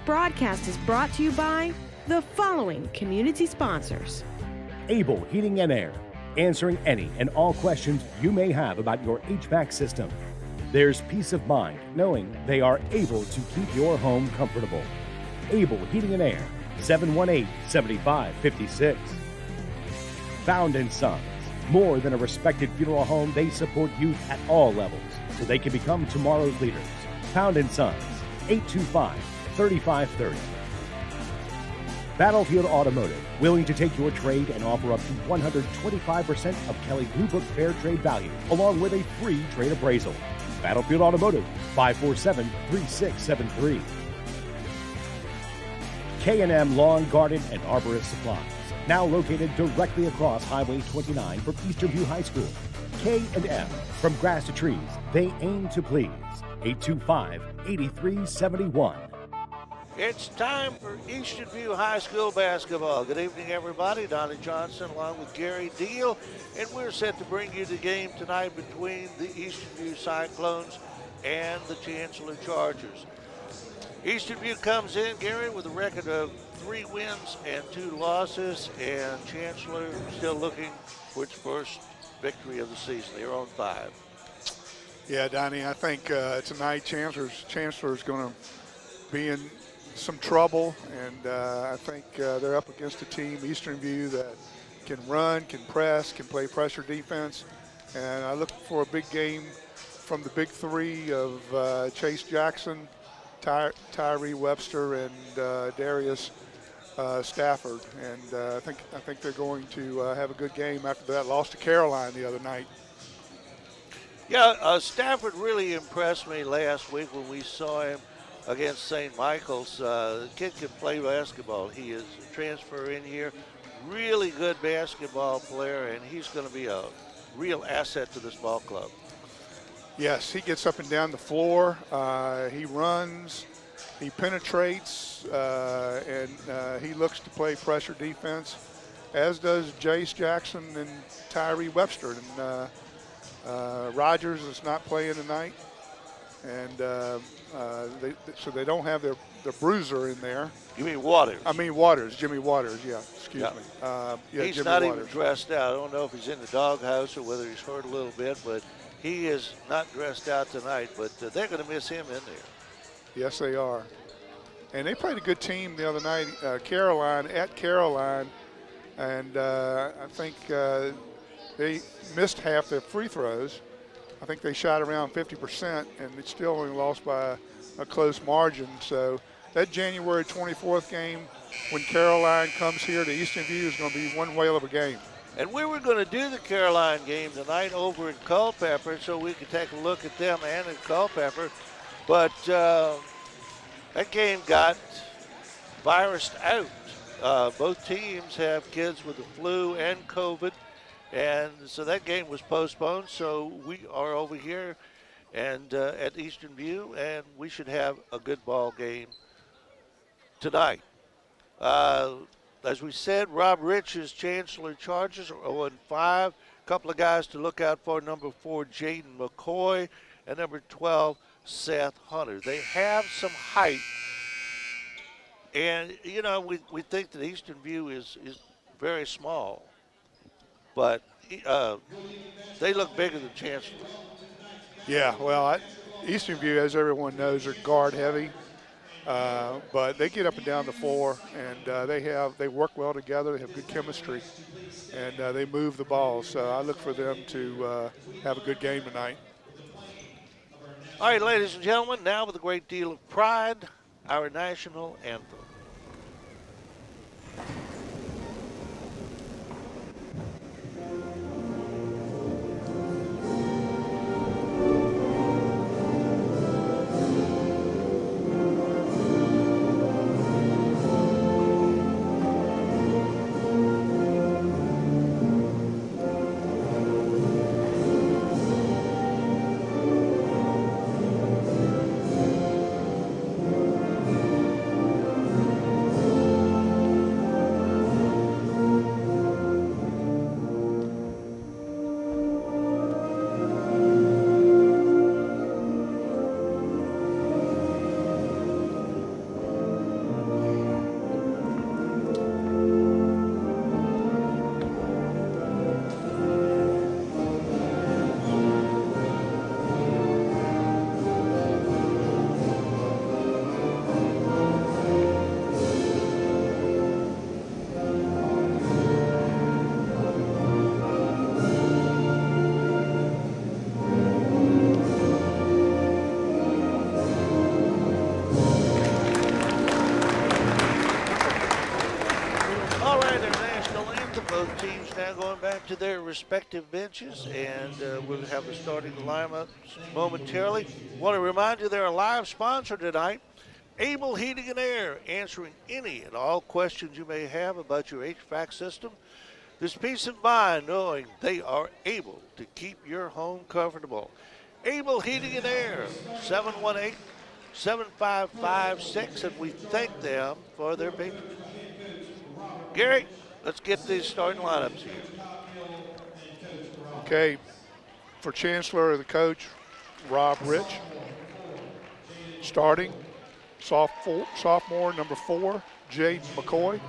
broadcast is brought to you by the following community sponsors. Able Heating and Air, answering any and all questions you may have about your HVAC system. There's peace of mind knowing they are able to keep your home comfortable. Able Heating and Air, 718-7556. Found in Sons, more than a respected funeral home, they support youth at all levels so they can become tomorrow's leaders. Found in Sons, 825-3530. Battlefield Automotive, willing to take your trade and offer up to 125% of Kelly Blue Book Fair Trade value, along with a free trade appraisal. Battlefield Automotive, 547-3673. K&M Lawn, Garden, and Arborist Supplies, now located directly across Highway 29 from Eastern View High School. K&M, from grass to trees, they aim to please. 825-8371. It's time for Eastern View High School basketball. Good evening, everybody. Donnie Johnson along with Gary Deal, and we're set to bring you the game tonight between the Eastern View Cyclones and the Chancellor Chargers. Eastern View comes in, Gary, with a record of 3 wins and 2 losses, and Chancellor still looking for its first victory of the season. They're on 5. Yeah, Donnie, I think tonight Chancellor's going to be in some trouble, and I think they're up against a team, Eastern View, that can run, can press, can play pressure defense, and I look for a big game from the big 3 of Chase Jackson, Tyree Webster, and Darius Stafford, and I think they're going to have a good game after that loss to Caroline the other night. Yeah, Stafford really impressed me last week when we saw him against St. Michael's. The kid can play basketball. He is a transfer in here, really good basketball player, and he's going to be a real asset to this ball club. Yes, he gets up and down the floor. He runs, he penetrates, and he looks to play pressure defense, as does Jace Jackson and Tyree Webster. And Rogers is not playing tonight, and so they don't have their bruiser in there. You mean Waters? I mean Waters, Jimmy Waters, yeah, excuse me. He's Jimmy not Waters. even dressed out. I don't know if he's in the doghouse or whether he's hurt a little bit, but he is not dressed out tonight, but they're going to miss him in there. Yes, they are. And they played a good team the other night, Caroline, and I think they missed half their free throws. I think they shot around 50%, and they still only lost by a close margin. So that January 24th game, when Caroline comes here to Eastern View, is going to be one whale of a game. And we were going to do the Caroline game tonight over in Culpeper so we could take a look at them and in Culpeper. But that game got virused out. Both teams have kids with the flu and COVID. And so that game was postponed. So we are over here and at Eastern View, and we should have a good ball game tonight. As we said, Rob Rich's Chancellor Chargers are 0-5. A couple of guys to look out for: number 4, Jaden McCoy, and number 12, Seth Hunter. They have some height, and you know we think that Eastern View is very small, but they look bigger than Chancellor. Yeah, well, Eastern View, as everyone knows, are guard heavy. But they get up and down the floor, and they work well together. They have good chemistry, and they move the ball. So I look for them to have a good game tonight. All right, ladies and gentlemen, now with a great deal of pride, our national anthem. both teams now going back to their respective benches, and we'll have the starting lineup momentarily. Want to remind you they're a live sponsor tonight. Able Heating and Air, answering any and all questions you may have about your HVAC system. There's peace of mind knowing they are able to keep your home comfortable. Able Heating and Air, 718-7556, and we thank them for their patronage. Gary, let's get these starting lineups here. Okay, for Chancellor, the coach, Rob Rich. Starting, sophomore number 4, Jay McCoy.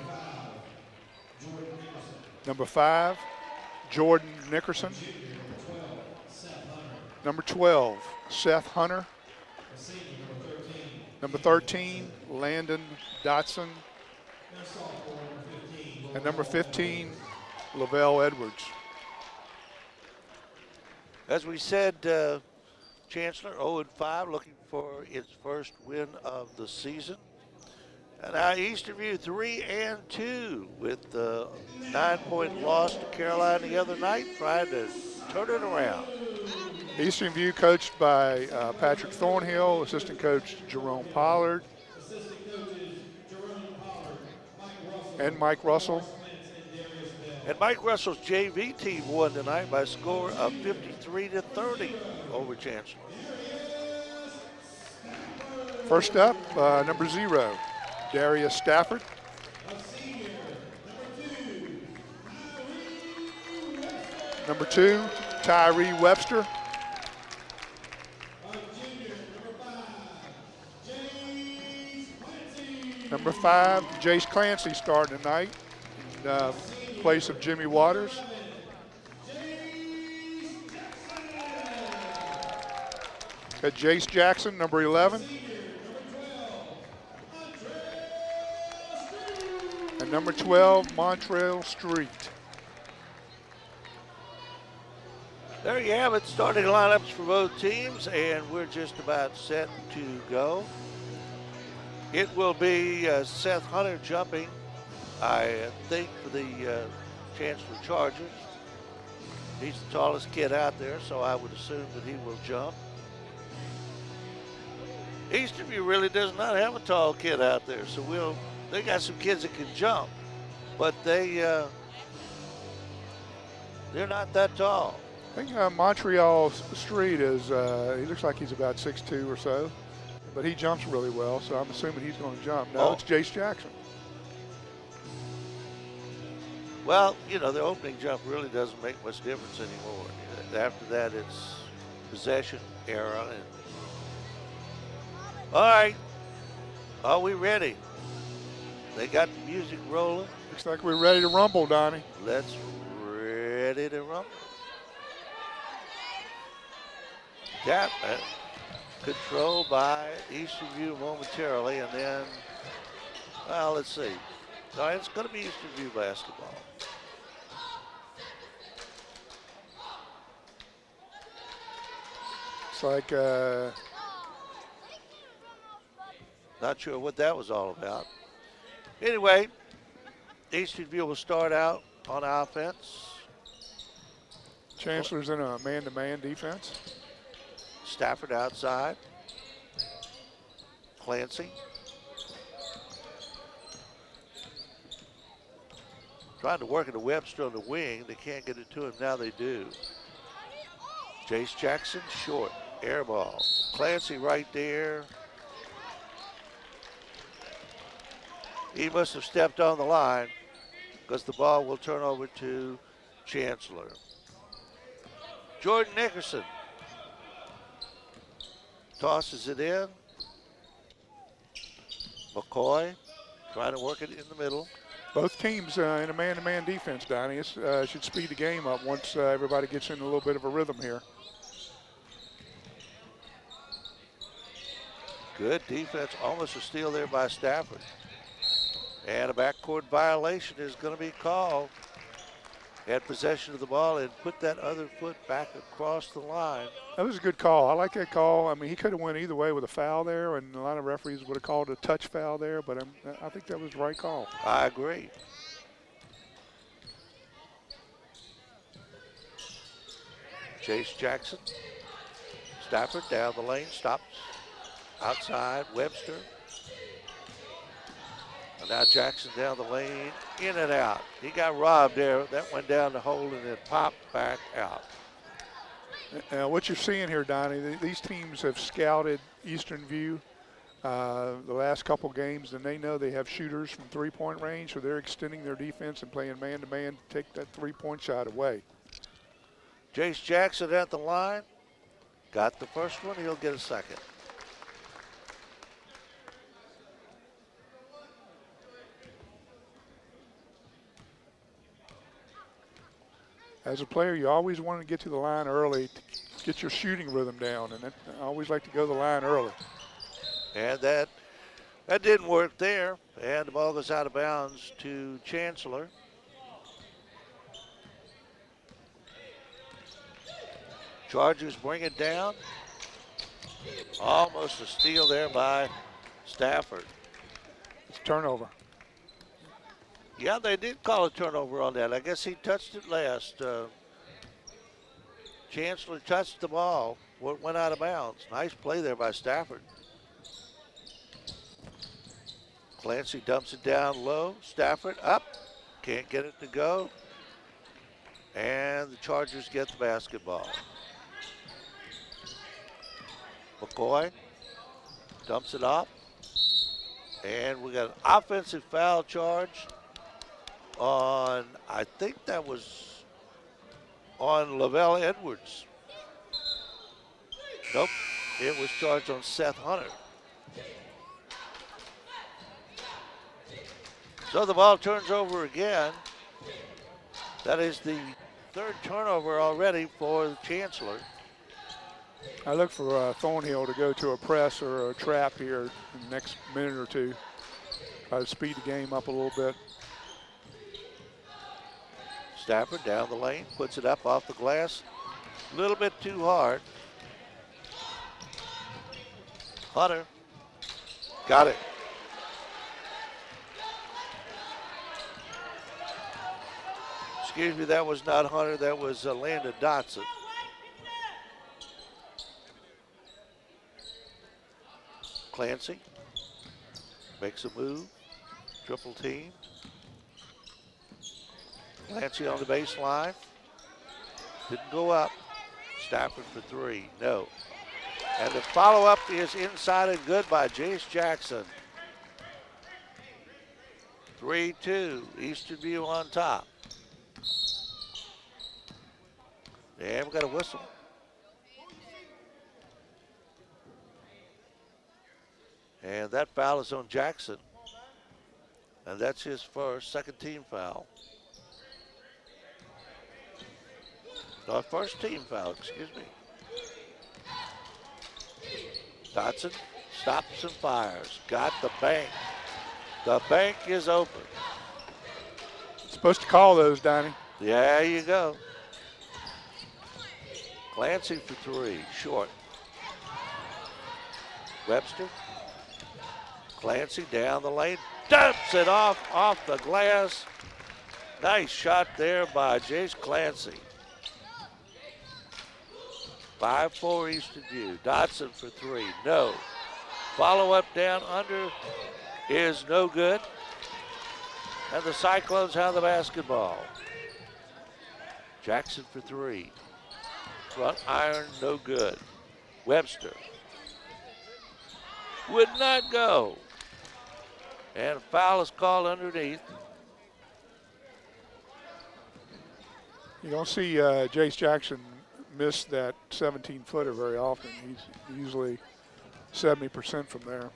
Number 5, Jordan Nickerson. Number 12, Seth Hunter. Number 13, Landon Dotson. And number 15, Lavelle Edwards. As we said, Chancellor 0-5, looking for its first win of the season. And now Eastern View 3-2 with the 9-point loss to Carolina the other night, trying to turn it around. Eastern View coached by Patrick Thornhill, assistant coach Jerome Pollard, and Mike Russell. And Mike Russell's JV team won tonight by a score of 53-30 over Chancellor. First up, number 0, Darius Stafford. Number 2, Tyree Webster. Number 5, Jace Clancy starting tonight in place of Jimmy Waters. Got Jace Jackson, number 11. And number 12, Montrell Street. There you have it, starting lineups for both teams, and we're just about set to go. It will be Seth Hunter jumping, I think, for the Chancellor Chargers. He's the tallest kid out there, so I would assume that he will jump. Eastern View really does not have a tall kid out there, so they got some kids that can jump, but they're not that tall. I think Montreal Street is, he looks like he's about 6'2" or so, but he jumps really well, so I'm assuming he's going to jump. No, it's Jace Jackson. Well, you know, the opening jump really doesn't make much difference anymore. After that, it's possession era. All right, are we ready? They got the music rolling. Looks like we're ready to rumble, Donnie. Let's ready to rumble. That controlled by Eastern View momentarily, and then, well, let's see. All right, it's going to be Eastern View basketball. It's like, not sure what that was all about. Anyway, Eastern View will start out on offense. Chancellor's in a man-to-man defense. Stafford outside. Clancy. Trying to work it to Webster on the wing. They can't get it to him. Now they do. Jace Jackson short. Air ball. Clancy right there. He must have stepped on the line because the ball will turn over to Chancellor. Jordan Nickerson tosses it in. McCoy trying to work it in the middle. Both teams in a man-to-man defense, Donnie. It should speed the game up once everybody gets in a little bit of a rhythm here. Good defense, almost a steal there by Stafford. And a backcourt violation is going to be called. Had possession of the ball and put that other foot back across the line. That was a good call. I like that call. I mean, he could have went either way with a foul there, and a lot of referees would have called a touch foul there, but I think that was the right call. I agree. Chase Jackson. Stafford down the lane, stops. Outside, Webster. And now Jackson down the lane, in and out. He got robbed there. That went down the hole and then popped back out. What you're seeing here, Donnie, these teams have scouted Eastern View the last couple games, and they know they have shooters from three-point range, so they're extending their defense and playing man-to-man to take that three-point shot away. Jace Jackson at the line. Got the first one. He'll get a second. As a player, you always want to get to the line early to get your shooting rhythm down, and I always like to go to the line early. And that didn't work there. And the ball goes out of bounds to Chancellor. Chargers bring it down. Almost a steal there by Stafford. It's a turnover. Yeah, they did call a turnover on that. I guess he touched it last. Chancellor touched the ball. Went out of bounds. Nice play there by Stafford. Clancy dumps it down low. Stafford up. Can't get it to go. And the Chargers get the basketball. McCoy dumps it off. And we got an offensive foul charge on, I think that was on Lavelle Edwards. Nope, it was charged on Seth Hunter. So the ball turns over again. That is the third turnover already for the Chancellor. I look for Thornhill to go to a press or a trap here in the next minute or two. Try to speed the game up a little bit. Stafford down the lane, puts it up off the glass. A little bit too hard. Hunter got it. Excuse me, that was not Hunter, that was Landon Dotson. Clancy makes a move, triple team. Clancy on the baseline. Didn't go up. Stafford for three. No. And the follow-up is inside and good by Jace Jackson. 3-2. Eastern View on top. And we got a whistle. And that foul is on Jackson. And that's his first, second team foul. No, first team foul, excuse me. Dotson stops and fires. Got the bank. The bank is open. Supposed to call those, Donnie. There you go. Clancy for three, short. Webster. Clancy down the lane, dumps it off the glass. Nice shot there by Jace Clancy. 5-4 Eastern View. Dotson for three, no. Follow-up down under is no good. And the Cyclones have the basketball. Jackson for three. Front iron, no good. Webster. Would not go. And a foul is called underneath. You don't see Jace Jackson miss that 17-footer very often. He's usually 70% from there.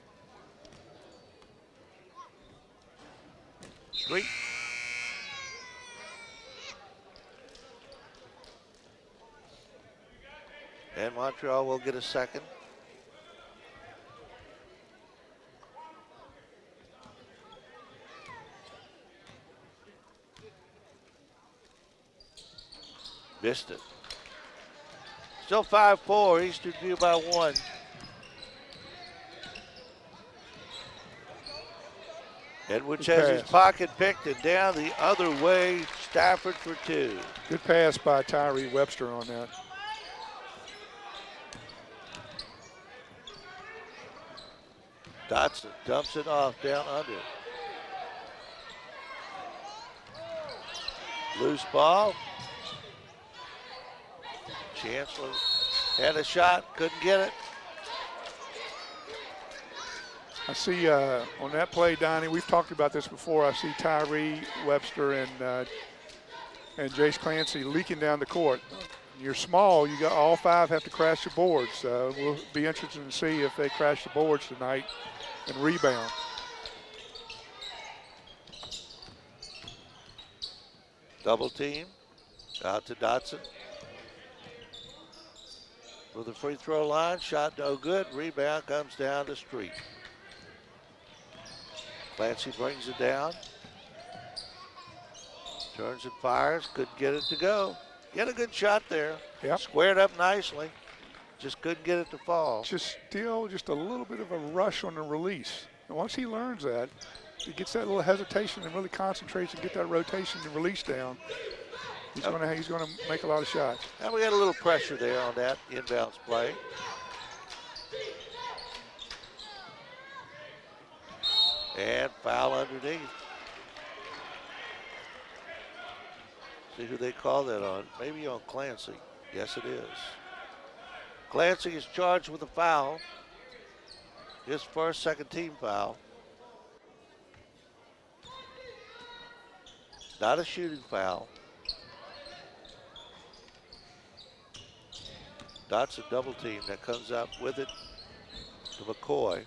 Street. And Montreal will get a second. Missed it. Still 5-4, Eastern View by one. Edwards has his pocket picked and down the other way. Stafford for two. Good pass by Tyree Webster on that. Dotson dumps it off down under. Loose ball. Chancellor had a shot, couldn't get it. I see on that play, Donnie, we've talked about this before. I see Tyree, Webster, and Jace Clancy leaking down the court. You're small, you got all five have to crash the boards. We'll be interested to see if they crash the boards tonight and rebound. Double team, out to Dotson. For the free throw line, shot no good, rebound comes down to Street. Clancy brings it down. Turns and fires, couldn't get it to go. He had a good shot there. Yep. Squared up nicely. Just couldn't get it to fall. Just still just a little bit of a rush on the release. And once he learns that, he gets that little hesitation and really concentrates and get that rotation and release down. He's going to make a lot of shots. And we had a little pressure there on that inbounds play. And foul underneath. See who they call that on. Maybe on Clancy. Yes, it is. Clancy is charged with a foul. His first second team foul. Not a shooting foul. Dotson double team that comes up with it to McCoy.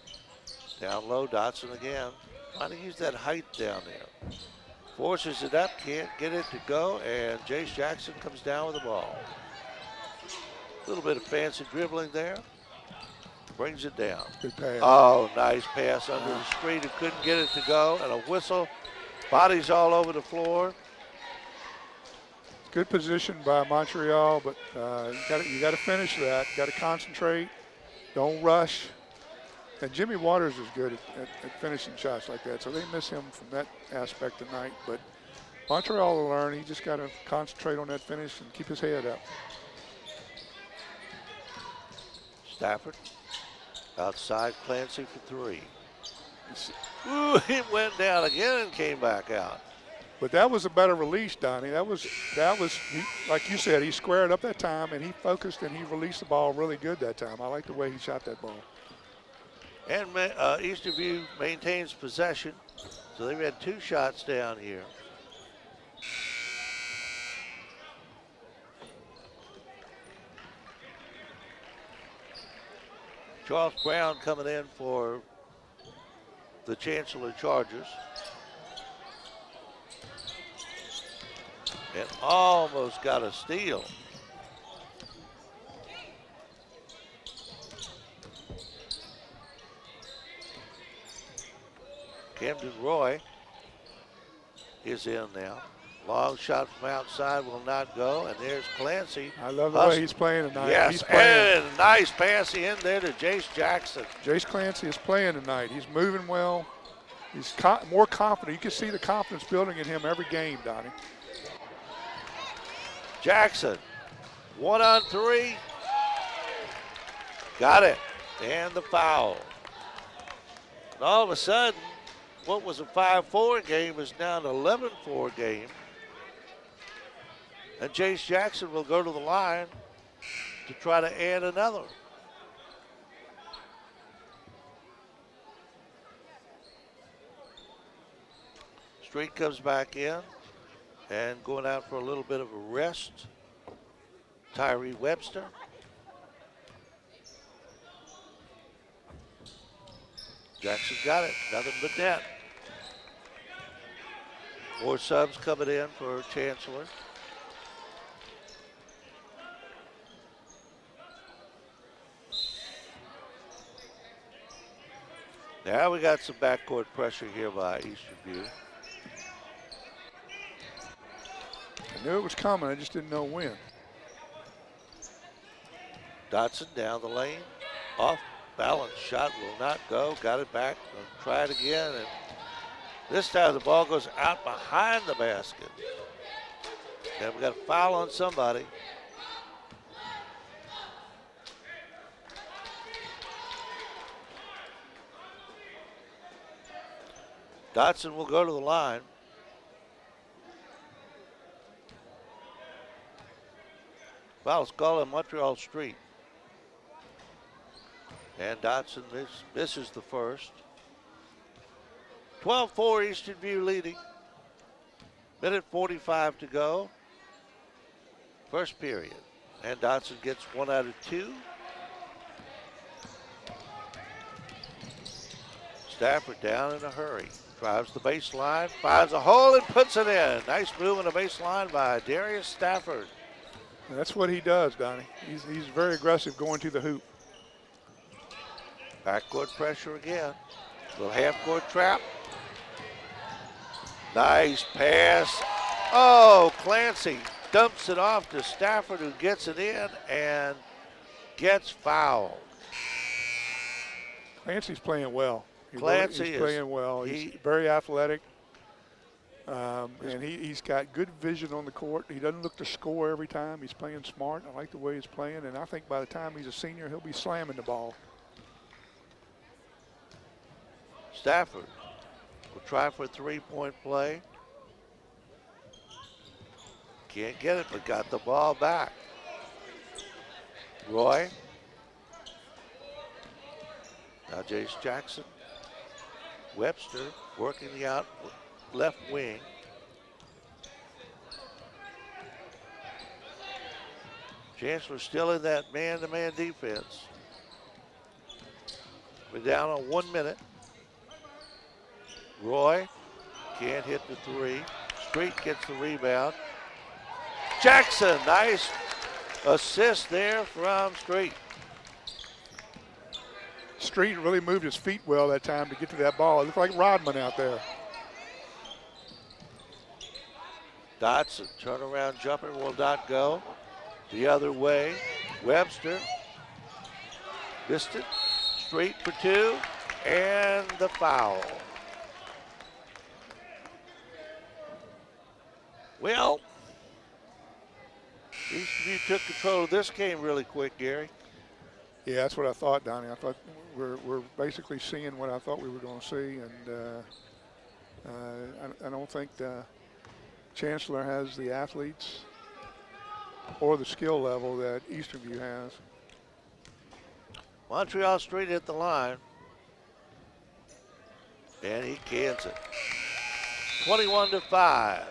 Down low, Dotson again. Trying to use that height down there. Forces it up, can't get it to go, and Jace Jackson comes down with the ball. A little bit of fancy dribbling there. Brings it down. Good pass. Oh, nice pass under the screen. He couldn't get it to go, and a whistle. Bodies all over the floor. Good position by Montreal, but you got to finish that. Got to concentrate. Don't rush. And Jimmy Waters is good at finishing shots like that, so they miss him from that aspect tonight. But Montreal will learn. He just got to concentrate on that finish and keep his head up. Stafford outside, Clancy for three. Ooh, it went down again and came back out. But that was a better release, Donnie. That was like you said, he squared up that time and he focused and he released the ball really good that time. I like the way he shot that ball. And Eastern View maintains possession, so they've had two shots down here. Charles Brown coming in for the Chancellor Chargers. And almost got a steal. Camden Roy is in now. Long shot from outside will not go, and there's Clancy. I love the way he's playing tonight. Yes, he's playing. And a nice pass in there to Jace Jackson. Jace Clancy is playing tonight. He's moving well. He's more confident. You can see the confidence building in him every game, Donnie. Jackson, 1-on-3. Got it. And the foul. And all of a sudden, what was a 5-4 game is now an 11-4 game. And Jace Jackson will go to the line to try to add another. Street comes back in and going out for a little bit of a rest. Tyree Webster. Jackson got it, nothing but net. More subs coming in for Chancellor. Now we got some backcourt pressure here by Eastern View. I knew it was coming, I just didn't know when. Dotson down the lane, off balance shot will not go, got it back, try it again, and this time the ball goes out behind the basket. And we got a foul on somebody. Dotson will go to the line. Foul call on Montreal Street. And Dotson misses the first. 12-4 Eastern View leading. Minute 45 to go. First period. And Dotson gets 1 out of 2. Stafford down in a hurry. Drives the baseline, finds a hole and puts it in. Nice move on the baseline by Darius Stafford. And that's what he does, Donnie. He's very aggressive going to the hoop. Backcourt pressure again. Little half-court trap. Nice pass. Oh, Clancy dumps it off to Stafford, who gets it in and gets fouled. Clancy's playing well. He's Clancy playing well. He's very athletic. And he's got good vision on the court. He doesn't look to score every time. He's playing smart. I like the way he's playing. And I think by the time he's a senior, he'll be slamming the ball. Stafford will try for a three-point play. Can't get it, but got the ball back. Roy. Now Jace Jackson. Webster working the out left wing. Chancellor still in that man-to-man defense. We're down on 1 minute. Roy can't hit the three. Street gets the rebound. Jackson, nice assist there from Street. Street really moved his feet well that time to get to that ball. It looked like Rodman out there. Dotson, turnaround jumper will not go. The other way, Webster. Missed it. Street for two, and the foul. Well, Eastview took control of this game really quick, Gary. Yeah, that's what I thought, Donnie. I thought we're basically seeing what I thought we were going to see, and I don't think Chancellor has the athletes or the skill level that Eastern View has. Montreal Street hit the line, and he cans it. 21-5.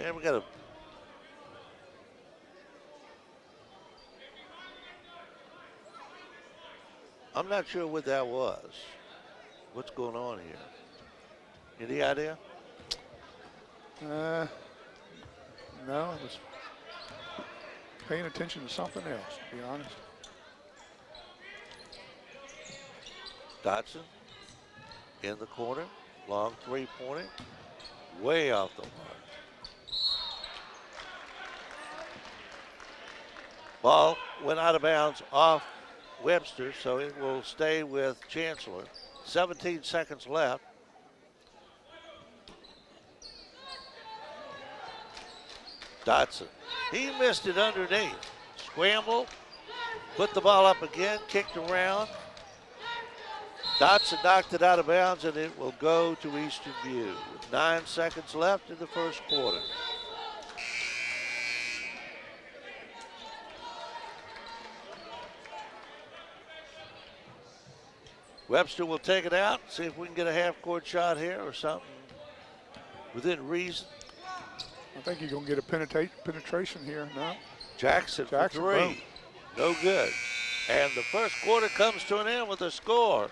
And we got a I'm not sure what that was. What's going on here? Any idea? No, I was paying attention to something else, to be honest. Dotson in the corner, long three-pointer, way off the mark. Ball went out of bounds off Webster, so it will stay with Chancellor. 17 seconds left. Dotson, he missed it underneath. Scramble, put the ball up again, kicked around. Dotson knocked it out of bounds, and it will go to Eastern View. With 9 seconds left in the first quarter. Webster will take it out, see if we can get a half-court shot here or something within reason. I think you're going to get a penetration here, no? Jackson for three. Boom. No good. And the first quarter comes to an end with a score.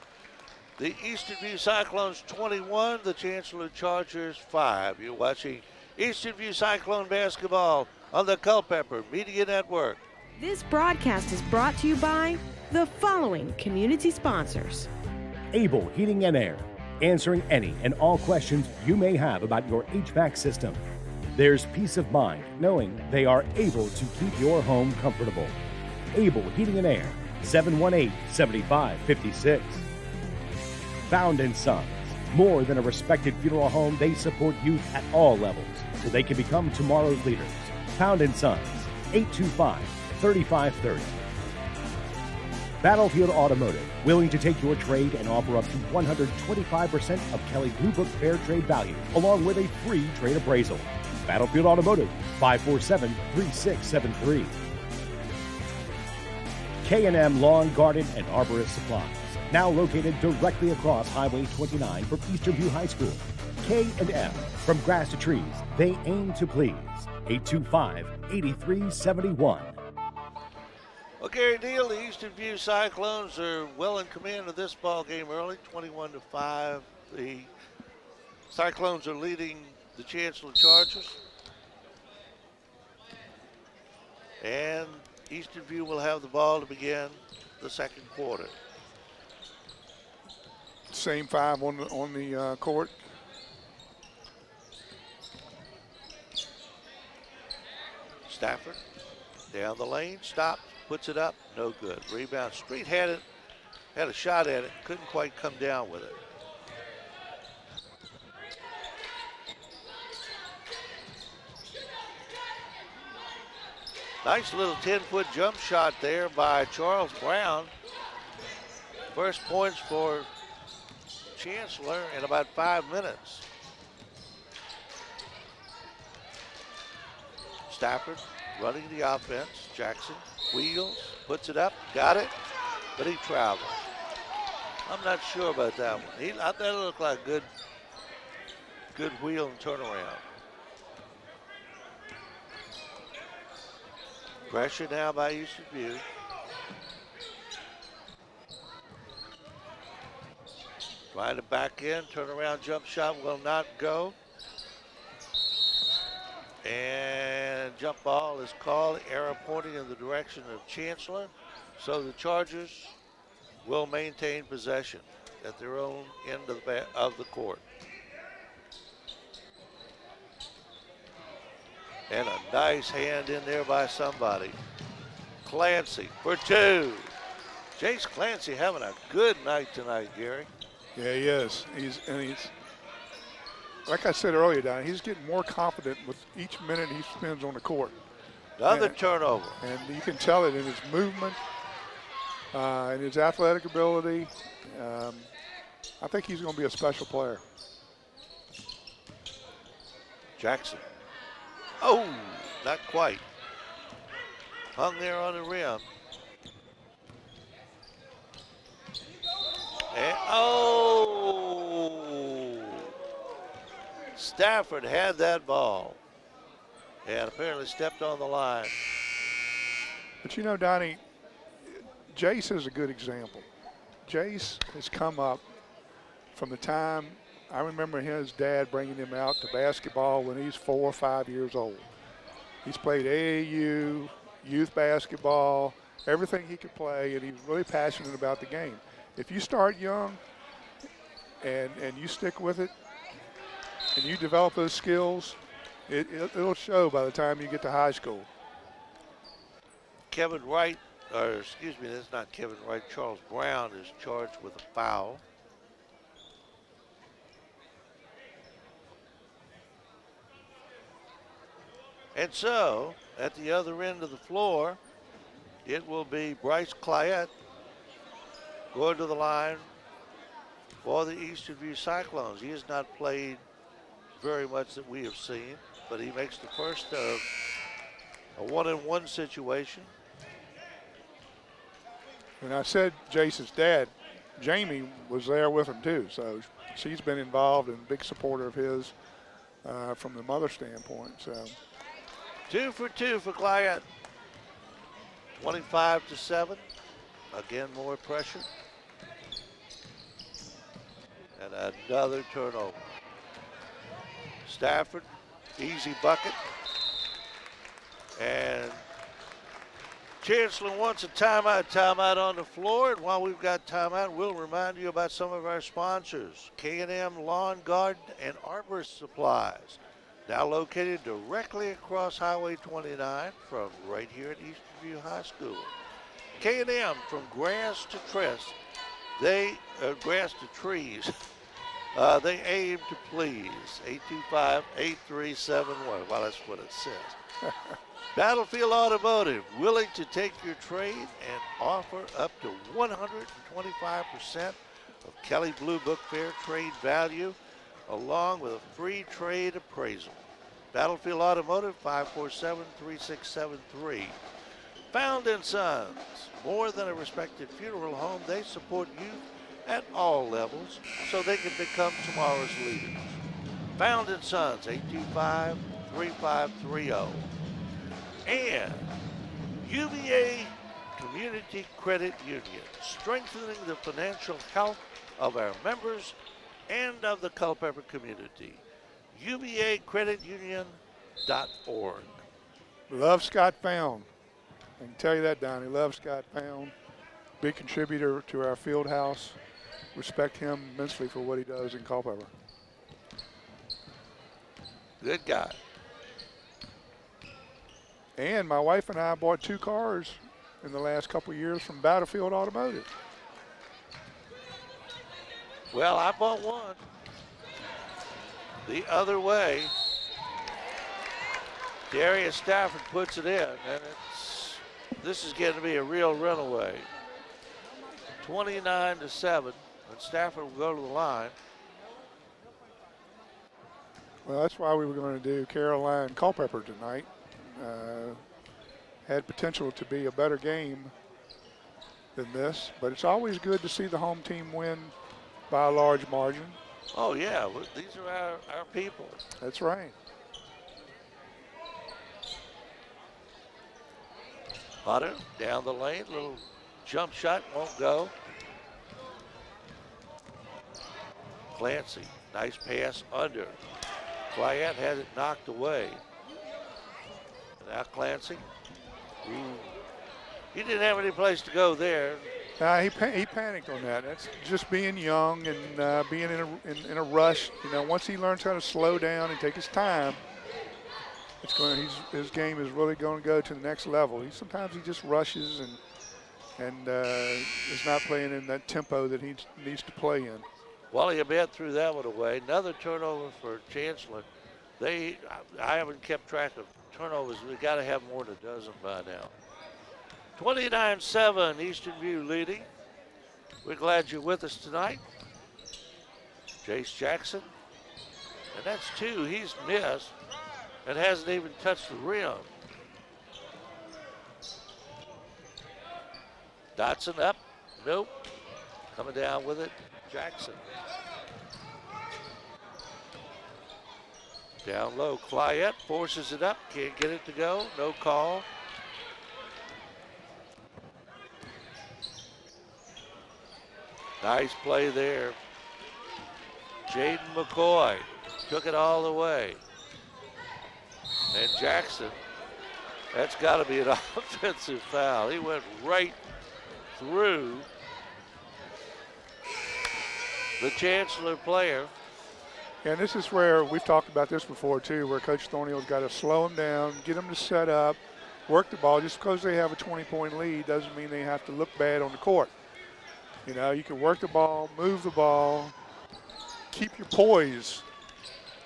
The Eastern View Cyclones 21, the Chancellor Chargers 5. You're watching Eastern View Cyclone basketball on the Culpeper Media Network. This broadcast is brought to you by the following community sponsors. Able Heating and Air, answering any and all questions you may have about your HVAC system. There's peace of mind knowing they are able to keep your home comfortable. Able Heating and Air, 718-7556. Found & Sons, More than a respected funeral home, they support youth at all levels so they can become tomorrow's leaders. Pound & Sons, 825-3530. Battlefield Automotive, willing to take your trade and offer up to 125% of Kelley Blue Book Fair Trade value, along with a free trade appraisal. Battlefield Automotive, 547-3673. K&M Lawn, Garden, and Arborist Supplies, now located directly across Highway 29 from Eastern View High School. K&M, from grass to trees, they aim to please. 825-8371. Well, Gary Deal, the Eastern View Cyclones are well in command of this ball game early, 21-5. The Cyclones are leading the Chancellor Chargers. And Eastern View will have the ball to begin the second quarter. Same five on the court. Stafford down the lane, stops, puts it up, no good. Rebound. Street had it, had a shot at it, couldn't quite come down with it. Nice little 10-foot jump shot there by Charles Brown. First points for Chancellor in about 5 minutes. Stafford running the offense. Jackson wheels, puts it up, got it, but he traveled. I'm not sure about that one. I thought it looked like a good wheel and turnaround. Pressure now by Eastern View. Trying to back in, turnaround jump shot will not go. And jump ball is called, arrow pointing in the direction of Chancellor. So the Chargers will maintain possession at their own end of the court. And a nice hand in there by somebody. Clancy for two. Jace Clancy having a good night tonight, Gary. Yeah, he is. He's like I said earlier, Don, he's getting more confident with each minute he spends on the court. Another turnover. And you can tell it in his movement, in his athletic ability. I think he's going to be a special player. Jackson. Oh, not quite. Hung there on the rim. And, oh! Stafford had that ball and apparently stepped on the line. But you know, Donnie, Jace is a good example. Jace has come up from the time I remember his dad bringing him out to basketball when he's 4 or 5 years old. He's played AAU, youth basketball, everything he could play, and he was really passionate about the game. If you start young and you stick with it and you develop those skills, it'll show by the time you get to high school. Kevin Wright, or excuse me, that's not Kevin Wright. Charles Brown is charged with a foul. And so, at the other end of the floor, it will be Bryce Clyett going to the line for the Eastern View Cyclones. He has not played very much that we have seen, but he makes the first of a 1-on-1 situation. And I said Jace's dad, Jamie, was there with him too, so she's been involved and a big supporter of his from the mother standpoint. So 2 for 2 for Clyett. 25-7. Again, more pressure. And another turnover. Stafford, easy bucket. And Chancellor wants a timeout on the floor. And while we've got timeout, we'll remind you about some of our sponsors. K&M Lawn, Garden, and Arborist Supplies. Now located directly across Highway 29 from right here at Eastern View High School. K&M, from grass to trees, They aim to please. 825-8371. Well, that's what it says. Battlefield Automotive, willing to take your trade and offer up to 125% of Kelly Blue Book Fair trade value, along with a free trade appraisal. Battlefield Automotive, 547-3673. Found in Sons, more than a respected funeral home, they support youth at all levels so they can become tomorrow's leaders. Found in Sons, 825-3530. And UVA Community Credit Union, strengthening the financial health of our members and of the Culpeper community. UVACreditUnion.org. Love Scott Pound. I can tell you that, Donnie. Love Scott Pound. Big contributor to our field house. Respect him immensely for what he does in Culpeper. Good guy. And my wife and I bought 2 cars in the last couple of years from Battlefield Automotive. Well, I bought one. The other way. Darius Stafford puts it in, and this is getting to be a real runaway. 29-7, and Stafford will go to the line. Well, that's why we were going to do Caroline Culpeper tonight. Had potential to be a better game than this, but it's always good to see the home team win by a large margin. Oh, yeah, these are our people. That's right. Hutter down the lane, little jump shot, won't go. Clancy, nice pass under. Clyett had it knocked away. Now Clancy. He didn't have any place to go there. He panicked on that. That's just being young and being in a rush. You know, once he learns how to slow down and take his time, his game is really going to go to the next level. Sometimes he just rushes and is not playing in that tempo that he needs to play in. Wally Abed threw that one away. Another turnover for Chancellor. I haven't kept track of turnovers. We've got to have more than a dozen by now. 29-7, Eastern View leading. We're glad you're with us tonight. Jace Jackson, and that's 2 he's missed and hasn't even touched the rim. Dotson up, nope. Coming down with it, Jackson. Down low, Clyett forces it up, can't get it to go, no call. Nice play there. Jaden McCoy took it all the way. And Jackson, that's got to be an offensive foul. He went right through the Chancellor player. And this is where we've talked about this before too, where Coach Thorneal's got to slow them down, get them to set up, work the ball. Just because they have a 20-point lead doesn't mean they have to look bad on the court. You know, you can work the ball, move the ball, keep your poise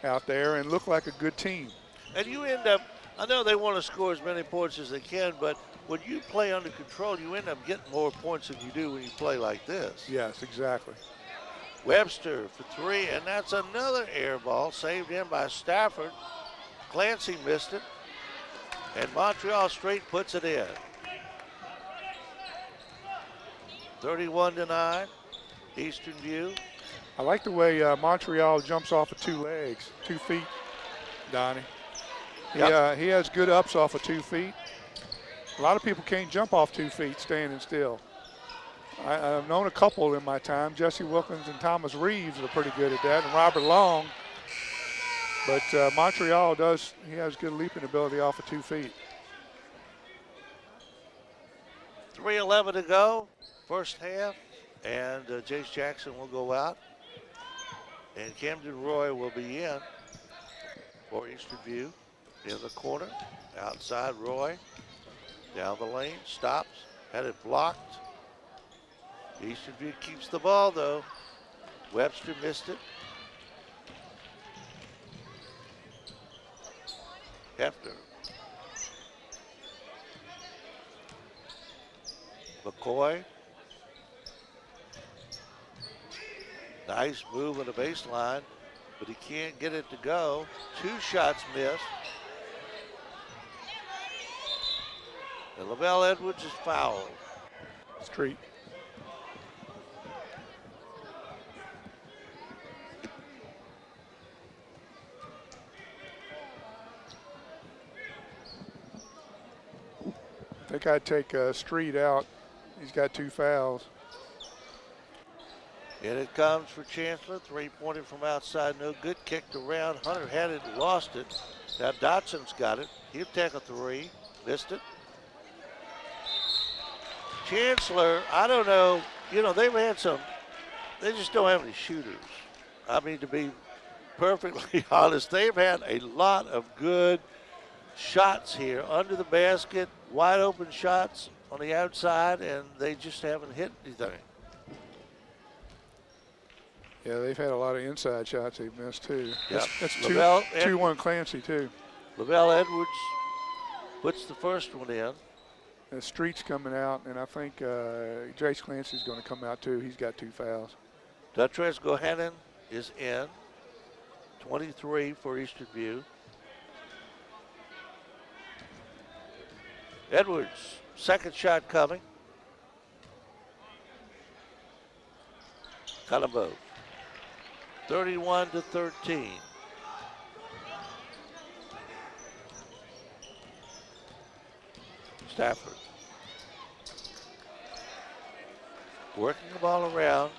out there and look like a good team. And you end up, I know they want to score as many points as they can, but when you play under control, you end up getting more points than you do when you play like this. Yes, exactly. Webster for 3, and that's another air ball saved in by Stafford. Clancy missed it, and Montreal straight puts it in. 31-9, Eastern View. I like the way Montreal jumps off of 2 legs, 2 feet, Donnie. Yep. He has good ups off of 2 feet. A lot of people can't jump off 2 feet standing still. I've known a couple in my time. Jesse Wilkins and Thomas Reeves are pretty good at that, and Robert Long. But Montreal he has good leaping ability off of 2 feet. 3:11 to go, first half, and Jace Jackson will go out. And Camden Roy will be in for Eastern View. In the corner, outside Roy, down the lane, stops, had it blocked. Eastern View keeps the ball though. Webster missed it. Hefner. McCoy. Nice move on the baseline, but he can't get it to go. 2 shots missed. And Lavelle Edwards is fouled. Street. I think I'd take Street out. He's got 2 fouls. And it comes for Chancellor. 3-pointer from outside, no good. Kicked around. Hunter had it, lost it. Now Dotson's got it. He'll take a 3. Missed it. Chancellor, I don't know. You know, they've had some. They just don't have any shooters. I mean, to be perfectly honest, they've had a lot of good shots here under the basket, wide open shots on the outside, and they just haven't hit anything. Yeah, they've had a lot of inside shots they've missed too. Yep. That's 2-1 Clancy too. Lavelle Edwards puts the first one in. The Street's coming out, and I think Jace Clancy's going to come out too. He's got 2 fouls. Dutrez Gohanan is in. 23 for Eastern View. Edwards, second shot coming. Cut them both. 31-13. Stafford. Working the ball around.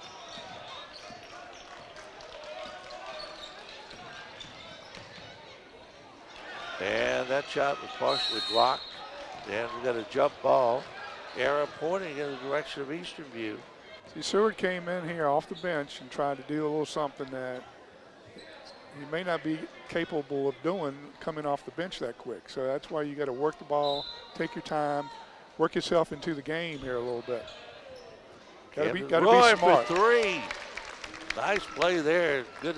And that shot was partially blocked. And we got a jump ball. Arrow pointing in the direction of Eastern View. See, Seward came in here off the bench and tried to do a little something that he may not be capable of doing coming off the bench that quick. So that's why you got to work the ball, take your time, work yourself into the game here a little bit. Got to be smart. For 3. Nice play there. Good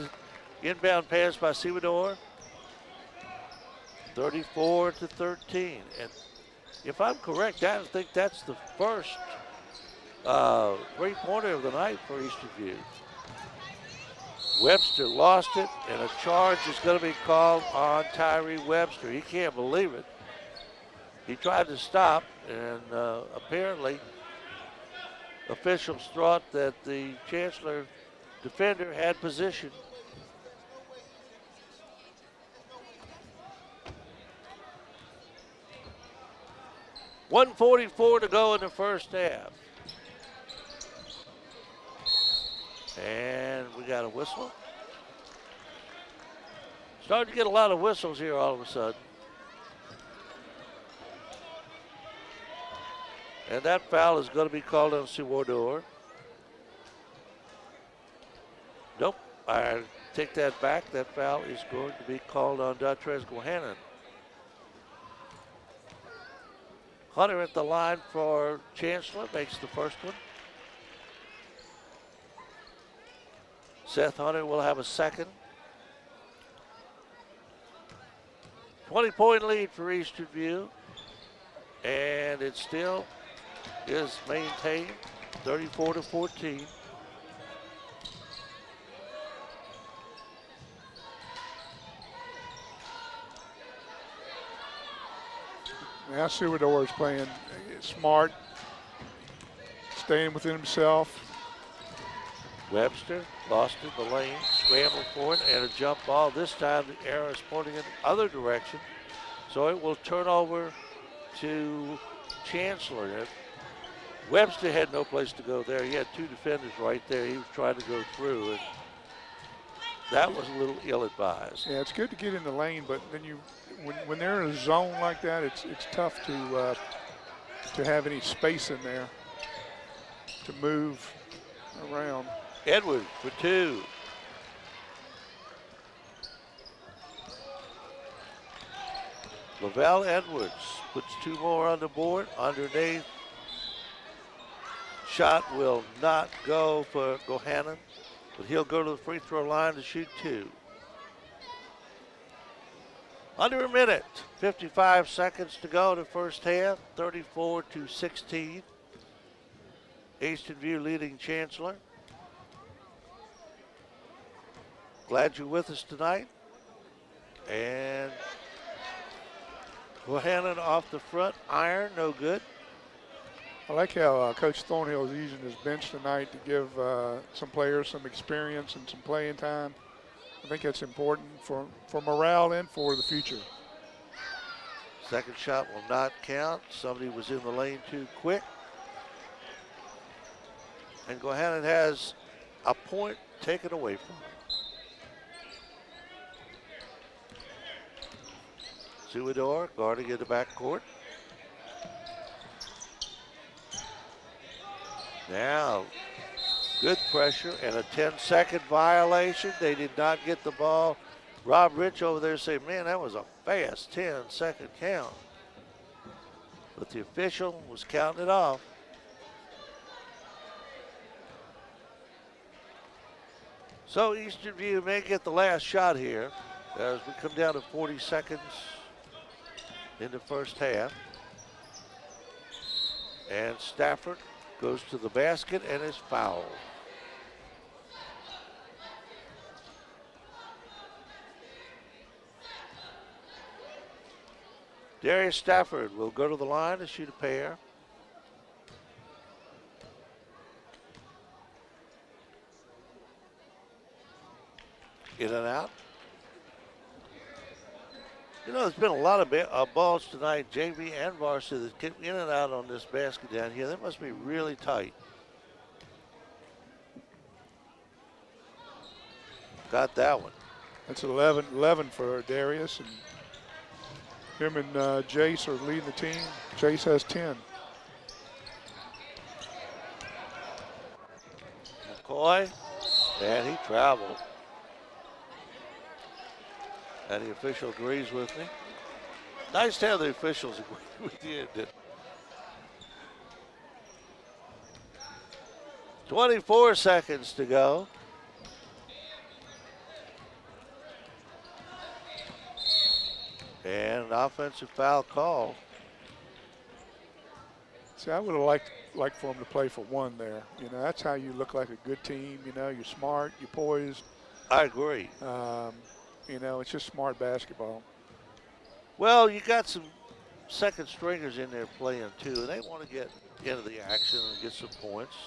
inbound pass by Sewador. 34-13. And if I'm correct, I think that's the first 3-pointer of the night for Eastern View. Webster lost it, and a charge is going to be called on Tyree Webster. He can't believe it. He tried to stop, and apparently officials thought that the Chancellor defender had position. .144 to go in the first half. And we got a whistle. Starting to get a lot of whistles here all of a sudden. And that foul is going to be called on Sewador. Nope, I take that back. That foul is going to be called on Dutrez Gohanan. Hunter at the line for Chancellor makes the first one. Seth Hunter will have a second. 20-point lead for Eastern View. And it still is maintained, 34-14. Now Sewador is playing smart, staying within himself. Webster lost in the lane, scrambled for it, and a jump ball. This time the arrow is pointing in the other direction, so it will turn over to Chancellor. Webster had no place to go there. He had 2 defenders right there. He was trying to go through, and that was a little ill-advised. Yeah, it's good to get in the lane, but then when they're in a zone like that, it's tough to have any space in there to move around. Edwards for 2. Lavelle Edwards puts 2 more on the board. Underneath. Shot will not go for Gohanan, but he'll go to the free throw line to shoot 2. Under a minute, 55 seconds to go in the first half, 34-16. Eastern View leading Chancellor. Glad you're with us tonight. And Bohannon off the front, iron, no good. I like how Coach Thornhill is using his bench tonight to give some players some experience and some playing time. I think that's important for morale and for the future. Second shot will not count. Somebody was in the lane too quick. And Bohannon has a point taken away from him. Suador guarding in the backcourt. Now, good pressure and a 10-second violation. They did not get the ball. Rob Rich over there saying, man, that was a fast 10-second count. But the official was counting it off. So Eastern View may get the last shot here as we come down to 40 seconds in the first half. And Stafford goes to the basket and is fouled. Darius Stafford will go to the line to shoot a pair. In and out. You know, there's been a lot of balls tonight, JV and varsity, that get in and out on this basket down here. That must be really tight. Got that one. That's 11 for Darius, and him and Jace are leading the team. Jace has 10. McCoy, and he traveled. And the official agrees with me. Nice to have the officials agree with you. 24 seconds to go. And an offensive foul call. See, I would have liked for him to play for one there. You know, that's how you look like a good team. You know, you're smart, you're poised. I agree. You know, it's just smart basketball. Well, you got some second stringers in there playing too, and they want to get into the action and get some points.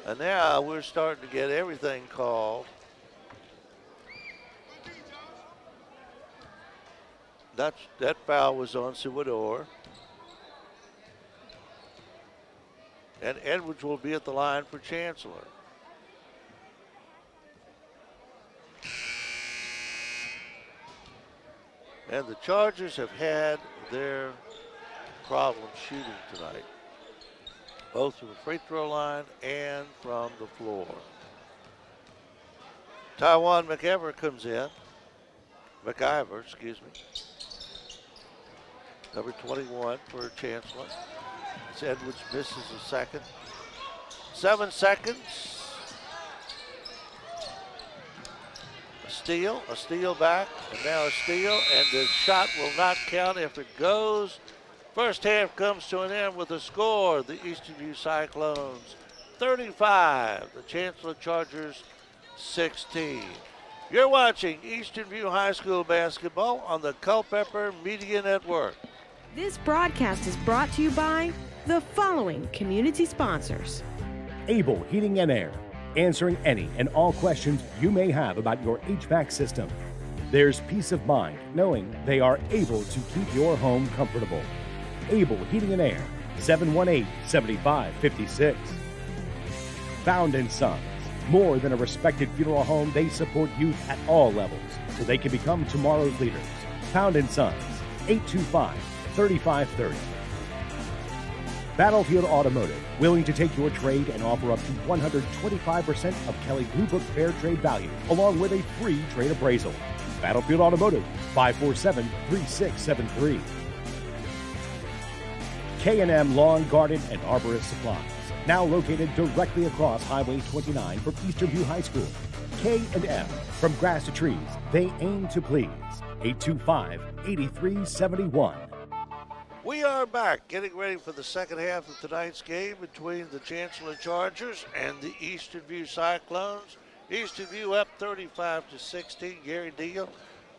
And now we're starting to get everything called. That foul was on Suador. And Edwards will be at the line for Chancellor. And the Chargers have had their problem shooting tonight, both from the free throw line and from the floor. Taiwan McIver comes in. McIver, excuse me. Number 21 for Chancellor. As Edwards misses a second. 7 seconds. A steal back, and now a steal, and the shot will not count if it goes. First half comes to an end with a score. The Eastern View Cyclones 35, the Chancellor Chargers 16. You're watching Eastern View High School basketball on the Culpeper Media Network. This broadcast is brought to you by the following community sponsors. Able Heating and Air, answering any and all questions you may have about your HVAC system. There's peace of mind knowing they are able to keep your home comfortable. Able Heating and Air, 718-7556. Found & Sons, more than a respected funeral home, they support youth at all levels so they can become tomorrow's leaders. Found & Sons, 825-3530. Battlefield Automotive, willing to take your trade and offer up to 125% of Kelly Blue Book Fair Trade value, along with a free trade appraisal. Battlefield Automotive, 547-3673. K&M Lawn, Garden, and Arborist Supplies, now located directly across Highway 29 from Eastern View High School. K&M. From grass to trees, they aim to please. 825-8371. We are back, getting ready for the second half of tonight's game between the Chancellor Chargers and the Eastern View Cyclones. Eastern View up 35-16. Gary Deal,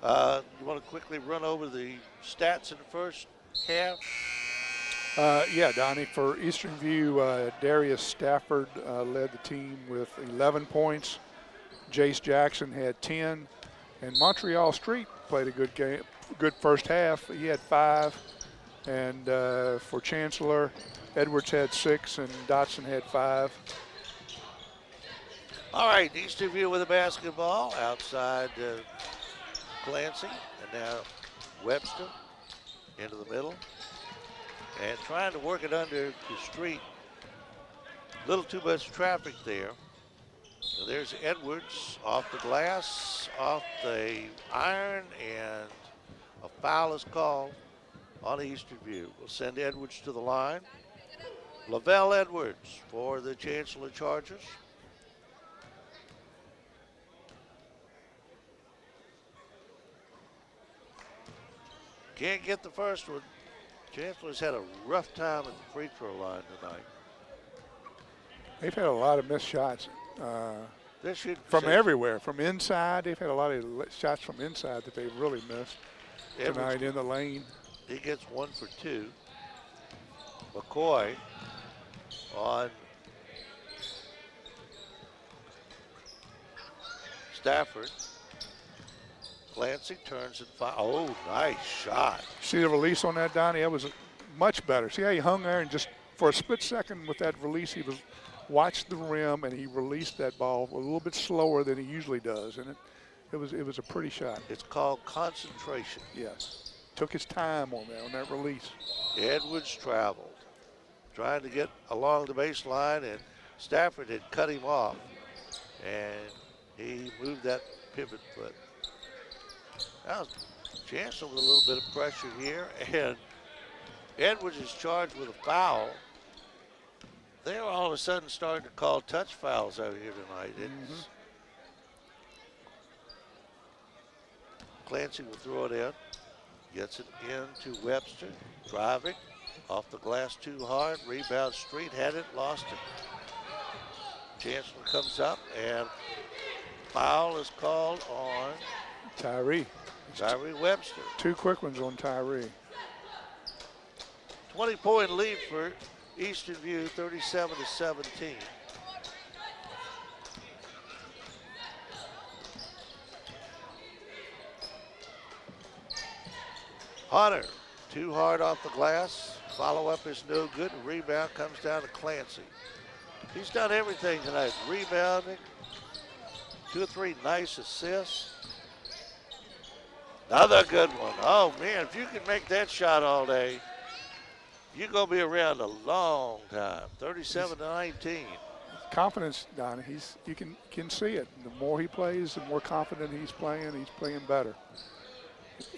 you want to quickly run over the stats in the first half? Yeah, Donnie, for Eastern View, Darius Stafford led the team with 11 points. Jace Jackson had 10. And Montreal Street played a good game, good first half. He had 5. And for Chancellor, Edwards had 6 and Dotson had 5. All right, Eastern View with a basketball outside Clancy, and now Webster into the middle. And trying to work it under the street. A little too much traffic there. So there's Edwards off the glass, off the iron, and a foul is called on Eastern View. We'll send Edwards to the line. Lavelle Edwards for the Chancellor Chargers. Can't get the first one. Chancellor's had a rough time at the free throw line tonight. They've had a lot of missed shots from everywhere. From inside, they've had a lot of shots from inside that they've really missed tonight in the lane. He gets 1 for 2. McCoy on Stafford. Clancy turns and fires. Oh, nice shot. See the release on that, Donnie? That was much better. See how he hung there and just for a split second with that release, he watched the rim and he released that ball a little bit slower than he usually does, and it was a pretty shot. It's called concentration. Yes. Took his time on that release. Edwards traveled, trying to get along the baseline, and Stafford had cut him off, and he moved that pivot foot. Now, Chancellor with a little bit of pressure here, and Edwards is charged with a foul. They're all of a sudden starting to call touch fouls out here tonight. Clancy will throw it in. Gets it into Webster, driving, off the glass too hard, rebound Street, had it, lost it. Chancellor comes up and foul is called on Tyree Webster. 2 quick ones on Tyree. 20-point lead for Eastern View, 37-17. Hunter, too hard off the glass. Follow-up is no good. Rebound comes down to Clancy. He's done everything tonight. Rebounding, 2 or 3 nice assists. Another good one. Oh, man, if you can make that shot all day, you're going to be around a long time. 37-19. Confidence, Donnie. You can see it. The more he plays, the more confident he's playing better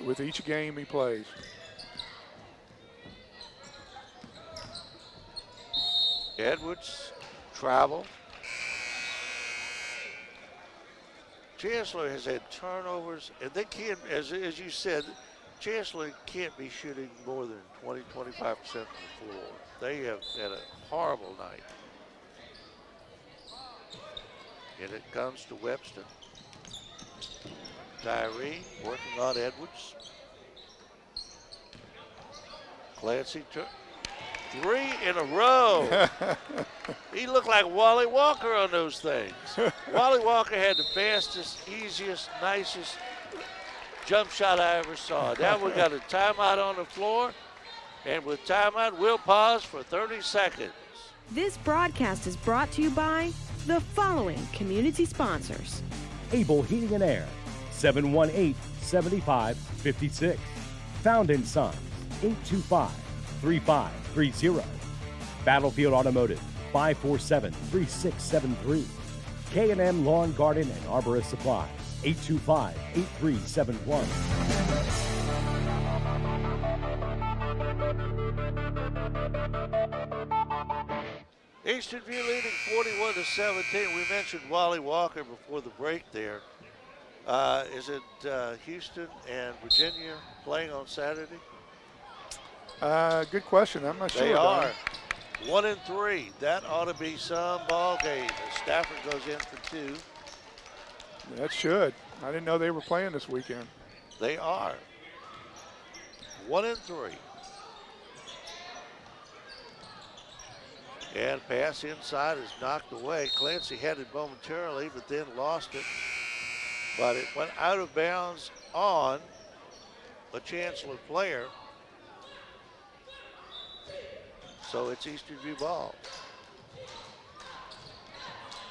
with each game he plays. Edwards travel. Chancellor has had turnovers, and they can't, as you said, Chancellor can't be shooting more than 20-25% from the floor. They have had a horrible night. And it comes to Webster. Tyree working on Edwards. Clancy, 3 in a row. He looked like Wally Walker on those things. Wally Walker had the fastest, easiest, nicest jump shot I ever saw. Now we got a timeout on the floor, and with timeout, we'll pause for 30 seconds. This broadcast is brought to you by the following community sponsors. Able Heating and Air, 718-7556. Found in Sons, 825-3530. Battlefield Automotive, 547-3673. K&M Lawn, Garden, and Arborist Supply, 825-8371. Eastern View leading 41-17. We mentioned Wally Walker before the break there. Is it Houston and Virginia playing on Saturday? Good question. I'm not sure. They are 1-3. That ought to be some ball game as Stafford goes in for 2. That should. I didn't know they were playing this weekend. They are 1-3. And pass inside is knocked away. Clancy had it momentarily, but then lost it. But it went out of bounds on a Chancellor player. So it's Eastern View ball.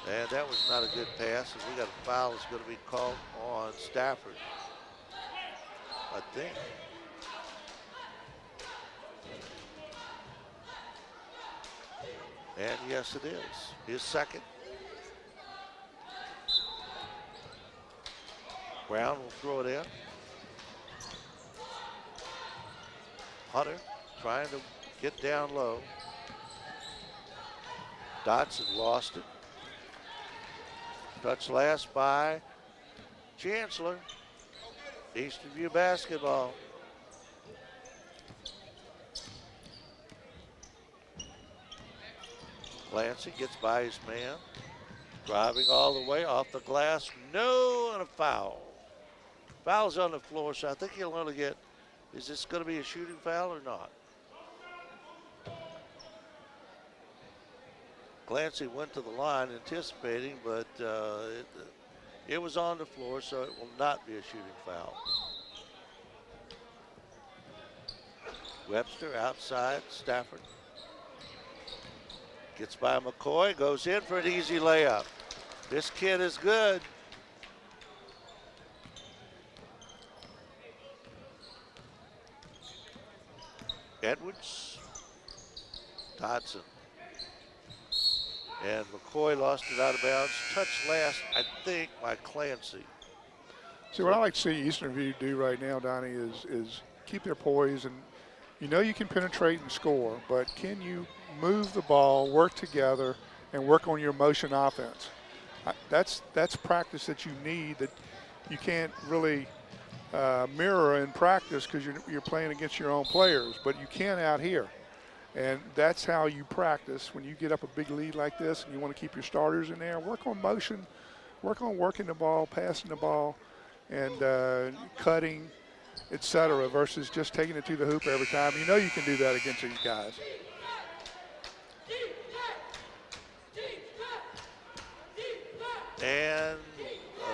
And that was not a good pass. And we got a foul that's going to be called on Stafford, I think. And yes, it is. His second. Brown will throw it in. Hunter trying to get down low. Dotson lost it. Touch last by Chancellor. Eastern View basketball. Clancy gets by his man. Driving all the way off the glass. No, and a foul. Foul's on the floor, so I think he'll only get, is this going to be a shooting foul or not? Clancy went to the line anticipating, but it was on the floor, so it will not be a shooting foul. Webster outside, Stafford. Gets by McCoy, goes in for an easy layup. This kid is good. Edwards, Dotson. And McCoy lost it out of bounds. Touch last, I think, by Clancy. See, what I like to see Eastern View do right now, Donnie, is keep their poise. And you know you can penetrate and score, but can you move the ball, work together, and work on your motion offense? That's practice that you need that you can't really mirror in practice because you're playing against your own players, but you can out here. And that's how you practice when you get up a big lead like this and you want to keep your starters in there. Work on motion, work on working the ball, passing the ball, and cutting, etc., versus just taking it to the hoop every time. You know you can do that against these guys. And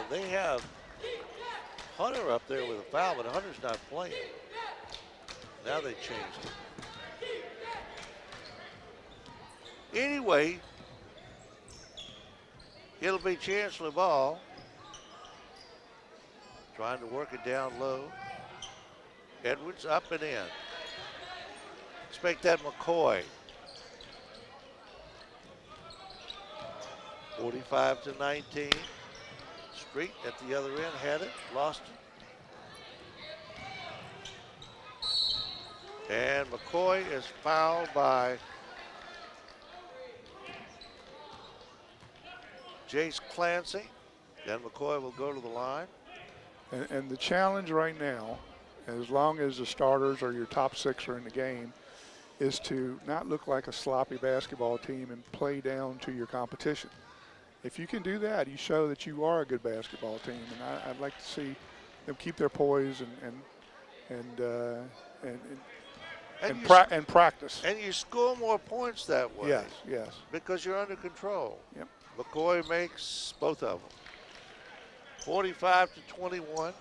they have Hunter up there with a foul, but Hunter's not playing. Now they changed it. Anyway, it'll be Chancellor ball. Trying to work it down low. Edwards up and in. Expect that McCoy. 45-19. Street at the other end had it, lost it. And McCoy is fouled by Jace Clancy. Then McCoy will go to the line. And the challenge right now, as long as the starters or your top 6 are in the game, is to not look like a sloppy basketball team and play down to your competition. If you can do that, you show that you are a good basketball team. And I'd like to see them keep their poise and practice. And you score more points that way. Yes, yes. Because you're under control. Yep. McCoy makes both of them. 45-21.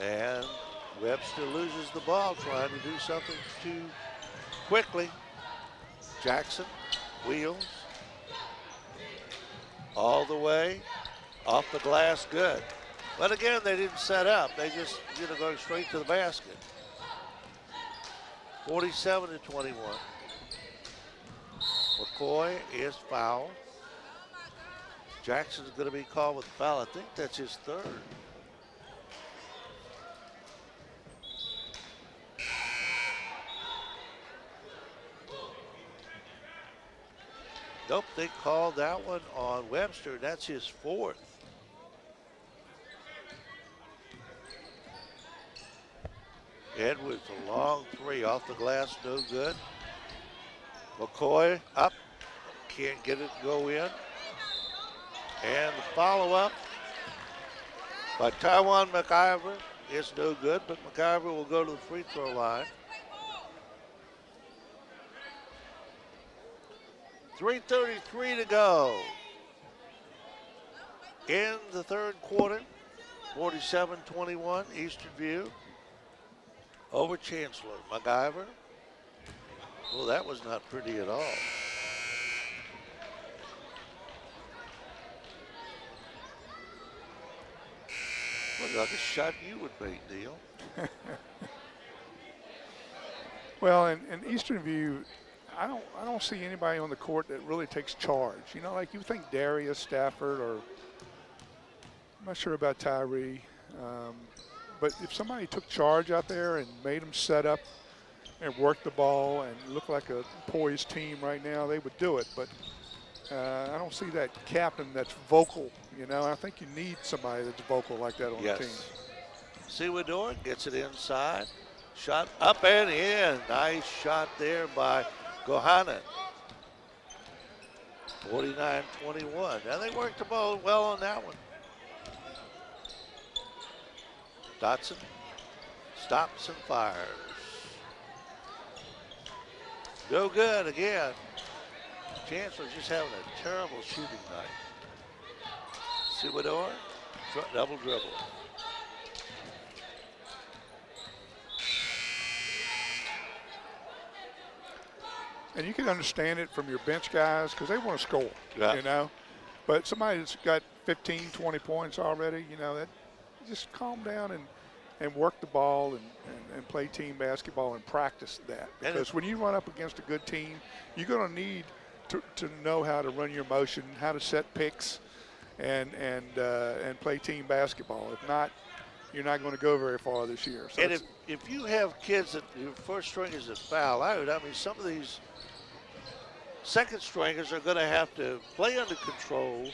And Webster loses the ball trying to do something too quickly. Jackson wheels all the way off the glass, good. But again, they didn't set up. They just, go straight to the basket. 47-21. McCoy is fouled. Jackson's going to be called with a foul. I think that's his third. Nope, they called that one on Webster. That's his 4th. Edwards, a long 3 off the glass, no good. McCoy up, can't get it to go in. And the follow-up by Taiwan McIver is no good, but McIver will go to the free throw line. 3:33 to go in the 3rd quarter. 47-21, Eastern View over Chancellor. McIver. Well, that was not pretty at all. Looked like a shot you would make, Neil. Well, in Eastern View, I don't see anybody on the court that really takes charge. You know, like you think Darius Stafford, or I'm not sure about Tyree, but if somebody took charge out there and made them set up and work the ball and look like a poised team right now, they would do it. But I don't see that captain that's vocal. You know, I think you need somebody that's vocal like that on the team. Sewador gets it inside. Shot up and in. Nice shot there by Gohanan. 49-21. Now they worked the ball well on that one. Dotson stops and fires. No good again. Chancellor's just having a terrible shooting night. Sewador, double dribble. And you can understand it from your bench guys because they want to score, you know. But somebody that's got 15, 20 points already, you know, that just calm down and work the ball and play team basketball and practice that. Because when you run up against a good team, you're going to need to know how to run your motion, how to set picks, and play team basketball. If not, you're not going to go very far this year. So and if you have kids that your first stringers that foul out, I mean, some of these second stringers are going to have to play under control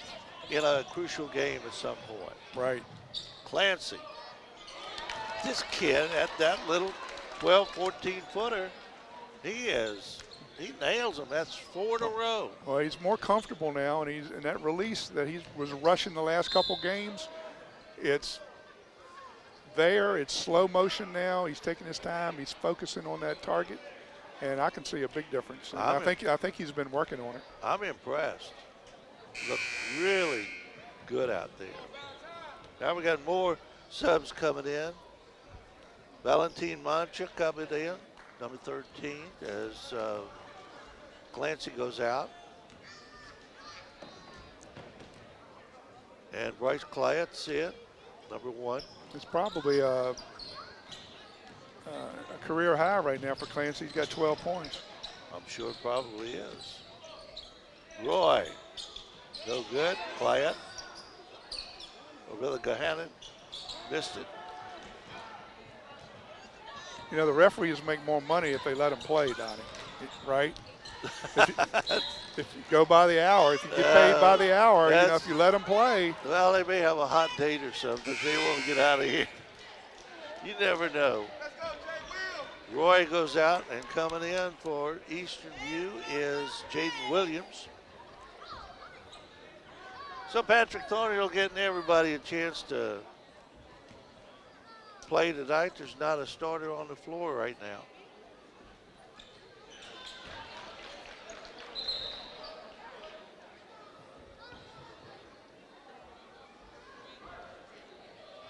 in a crucial game at some point. Right. Clancy. This kid at that little 12, 14 footer, he nails them. That's 4 in a row. Well, he's more comfortable now, and he's in that release that he was rushing the last couple games. It's there. It's slow motion now. He's taking his time. He's focusing on that target, and I can see a big difference. I think he's been working on it. I'm impressed. Look really good out there. Now we got more subs coming in. Valentin Mancha coming in, number 13, as Clancy goes out. And Bryce Clayette's in, number 1. It's probably a career high right now for Clancy. He's got 12 points. I'm sure it probably is. Roy, no good. Clayette. Really Gohanan missed it. You know, the referees make more money if they let them play, Donnie, right? If you go by the hour, if you get paid by the hour, you know, if you let them play. Well, they may have a hot date or something. They want to get out of here. You never know. Roy goes out, and coming in for Eastern View is Jaden Williams. So Patrick Thornhill getting everybody a chance to play tonight. There's not a starter on the floor right now.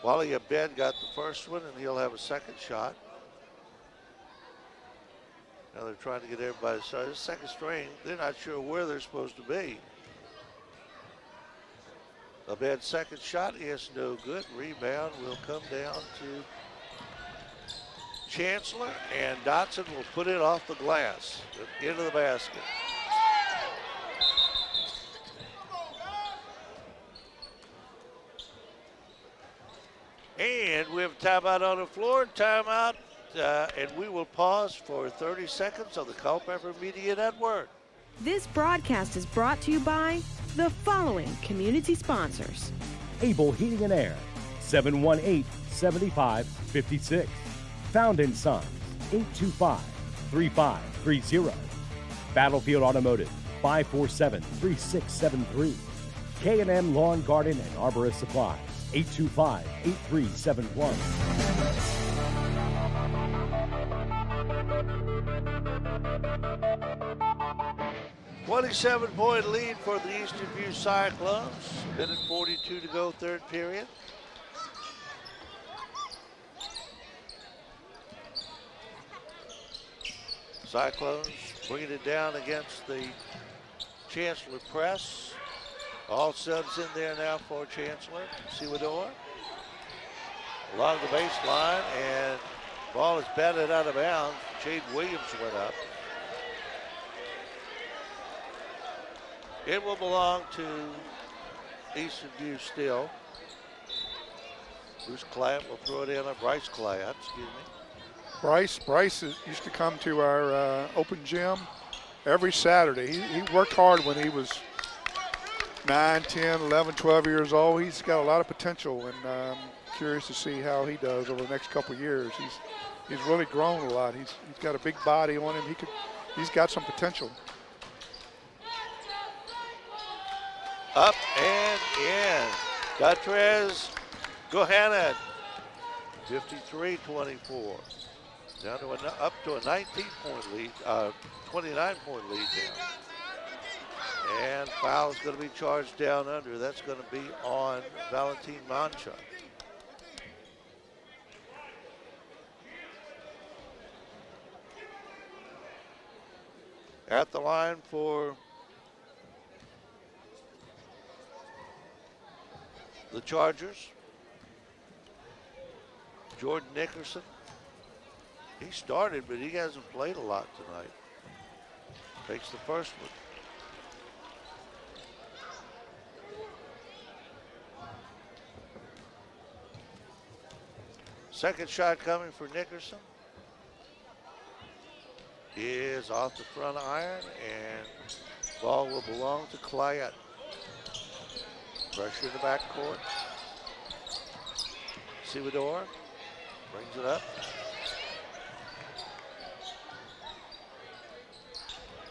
Wally Abed got the first one, and he'll have a second shot. Now they're trying to get everybody started. Second string, they're not sure where they're supposed to be. Abed's second shot is no good. Rebound will come down to Chancellor, and Dotson will put it off the glass into the basket. And we have a timeout on the floor. Timeout, and we will pause for 30 seconds on the Culpeper Media Network. This broadcast is brought to you by the following community sponsors. Able Heating and Air, 718-7556. Found & Sons, 825-3530. Battlefield Automotive, 547-3673. K&M Lawn, Garden, and Arborist Supply, 825-8371. 27-point lead for the Eastern View Cyclones. Minute 42 to go, third period. Cyclones bringing it down against the Chancellor press. All subs in there now for Chancellor. Siwador along the baseline, and ball is batted out of bounds. Jade Williams went up. It will belong to Eastern View still. Bruce Client will throw it in on Bryce Client, excuse me. Bryce used to come to our open gym every Saturday. He worked hard when he was 9, 10, 11, 12 years old. He's got a lot of potential, and I'm curious to see how he does over the next couple of years. He's really grown a lot. He's got a big body on him. He's got some potential. Up and in. Dutrez Gohannan, 53-24. Down to up to a 19-point lead, 29-point lead now. And foul is going to be charged down under. That's going to be on Valentin Mancha. At the line for the Chargers, Jordan Nickerson. He started, but he hasn't played a lot tonight. Takes the first one. Second shot coming for Nickerson is off the front iron, and ball will belong to Client. Pressure in the backcourt. Siwador brings it up.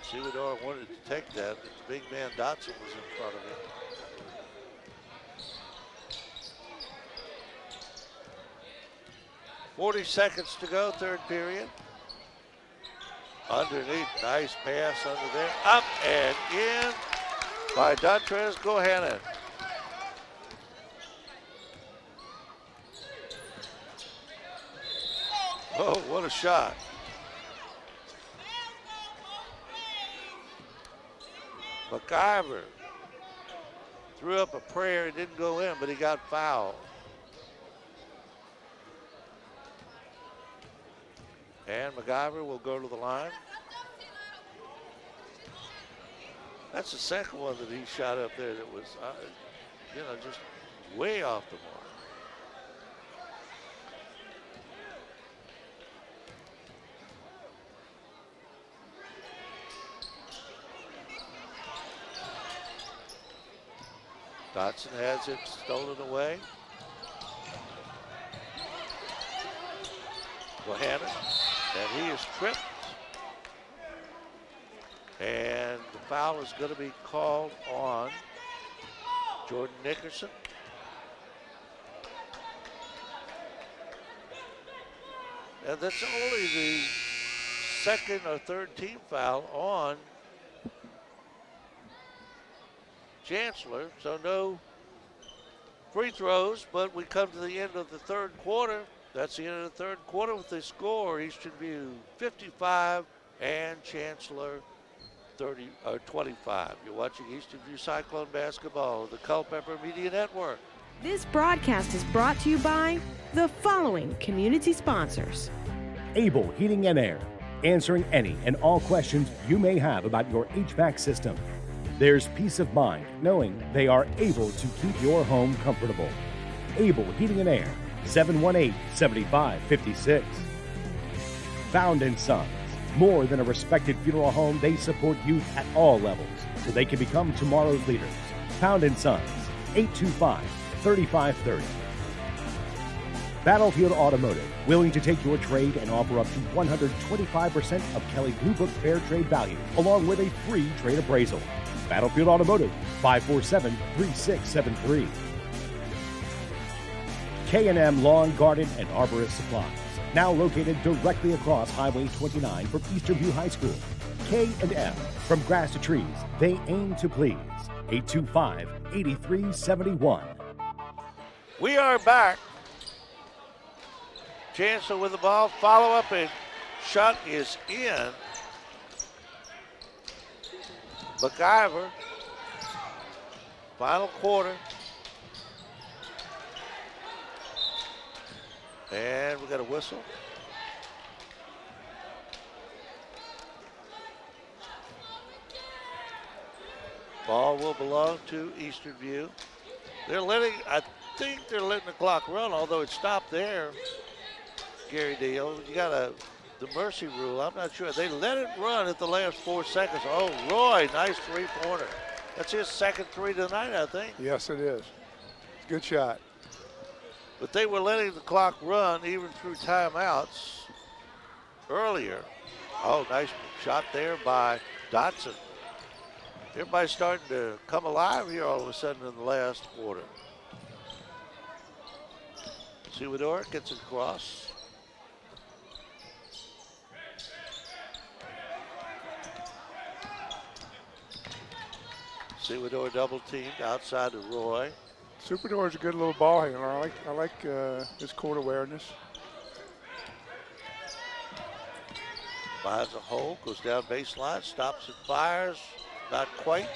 Siwador wanted to take that, but the big man Dotson was in front of him. .40 seconds to go, third period. Underneath, nice pass under there. Up and in by Dutrez Gohannan. Oh, what a shot. McIver threw up a prayer. It didn't go in, but he got fouled. And McIver will go to the line. That's the second one that he shot up there that was, just way off the mark. Dotson has it stolen away. Gohannan, and he is tripped. And the foul is going to be called on Jordan Nickerson. And that's only the second or third team foul on Chancellor, so no free throws, but we come to the end of the third quarter. That's the end of the third quarter with the score. Eastern View 55 and Chancellor 25. You're watching Eastern View Cyclone basketball, the Culpeper Media Network. This broadcast is brought to you by the following community sponsors. Able Heating and Air, answering any and all questions you may have about your HVAC system. There's peace of mind knowing they are able to keep your home comfortable. Able Heating and Air, 718-7556. Found & Sons, More than a respected funeral home, they support youth at all levels so they can become tomorrow's leaders. Pound & Sons, 825-3530. Battlefield Automotive, willing to take your trade and offer up to 125% of Kelley Blue Book Fair Trade value, along with a free trade appraisal. Battlefield Automotive, 547-3673. K&M Lawn, Garden, and Arborist Supplies, now located directly across Highway 29 from Eastern View High School. K&M, from grass to trees, they aim to please. 825-8371. We are back. Chancellor with the ball, follow up, and shot is in. MacIver, final quarter. And we got a whistle. Ball will belong to Eastern View. I think they're letting the clock run, although it stopped there. Gary Deal, you got the mercy rule. I'm not sure. They let it run at the last 4 seconds. Oh, Roy, nice three-pointer. That's his second three tonight, I think. Yes, it is. Good shot. But they were letting the clock run even through timeouts earlier. Oh, nice shot there by Dotson. Everybody's starting to come alive here all of a sudden in the last quarter. Suidor gets it across. Suidor double teamed outside of Roy. Superdor is a good little ball handler. I like his court awareness. Finds a hole, goes down baseline, stops and fires. Not quite.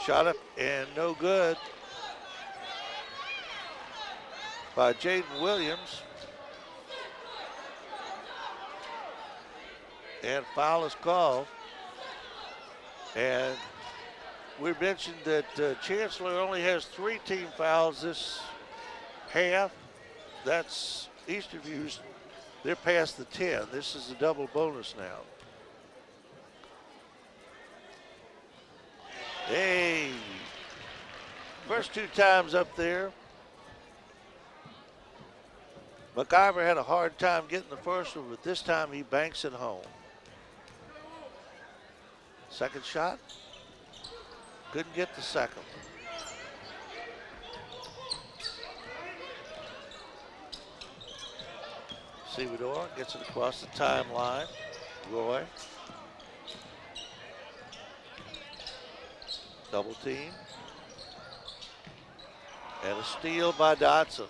Shot up and no good by Jaden Williams. And foul is called. And we mentioned that Chancellor only has 3 team fouls this half. That's Eastern View's. They're past the 10. This is a double bonus now. Hey, first 2 times up there. MacIver had a hard time getting the first one, but this time he banks it home. Second shot. Couldn't get the second. Suidor gets it across the timeline. Roy. Double team. And a steal by Dotson.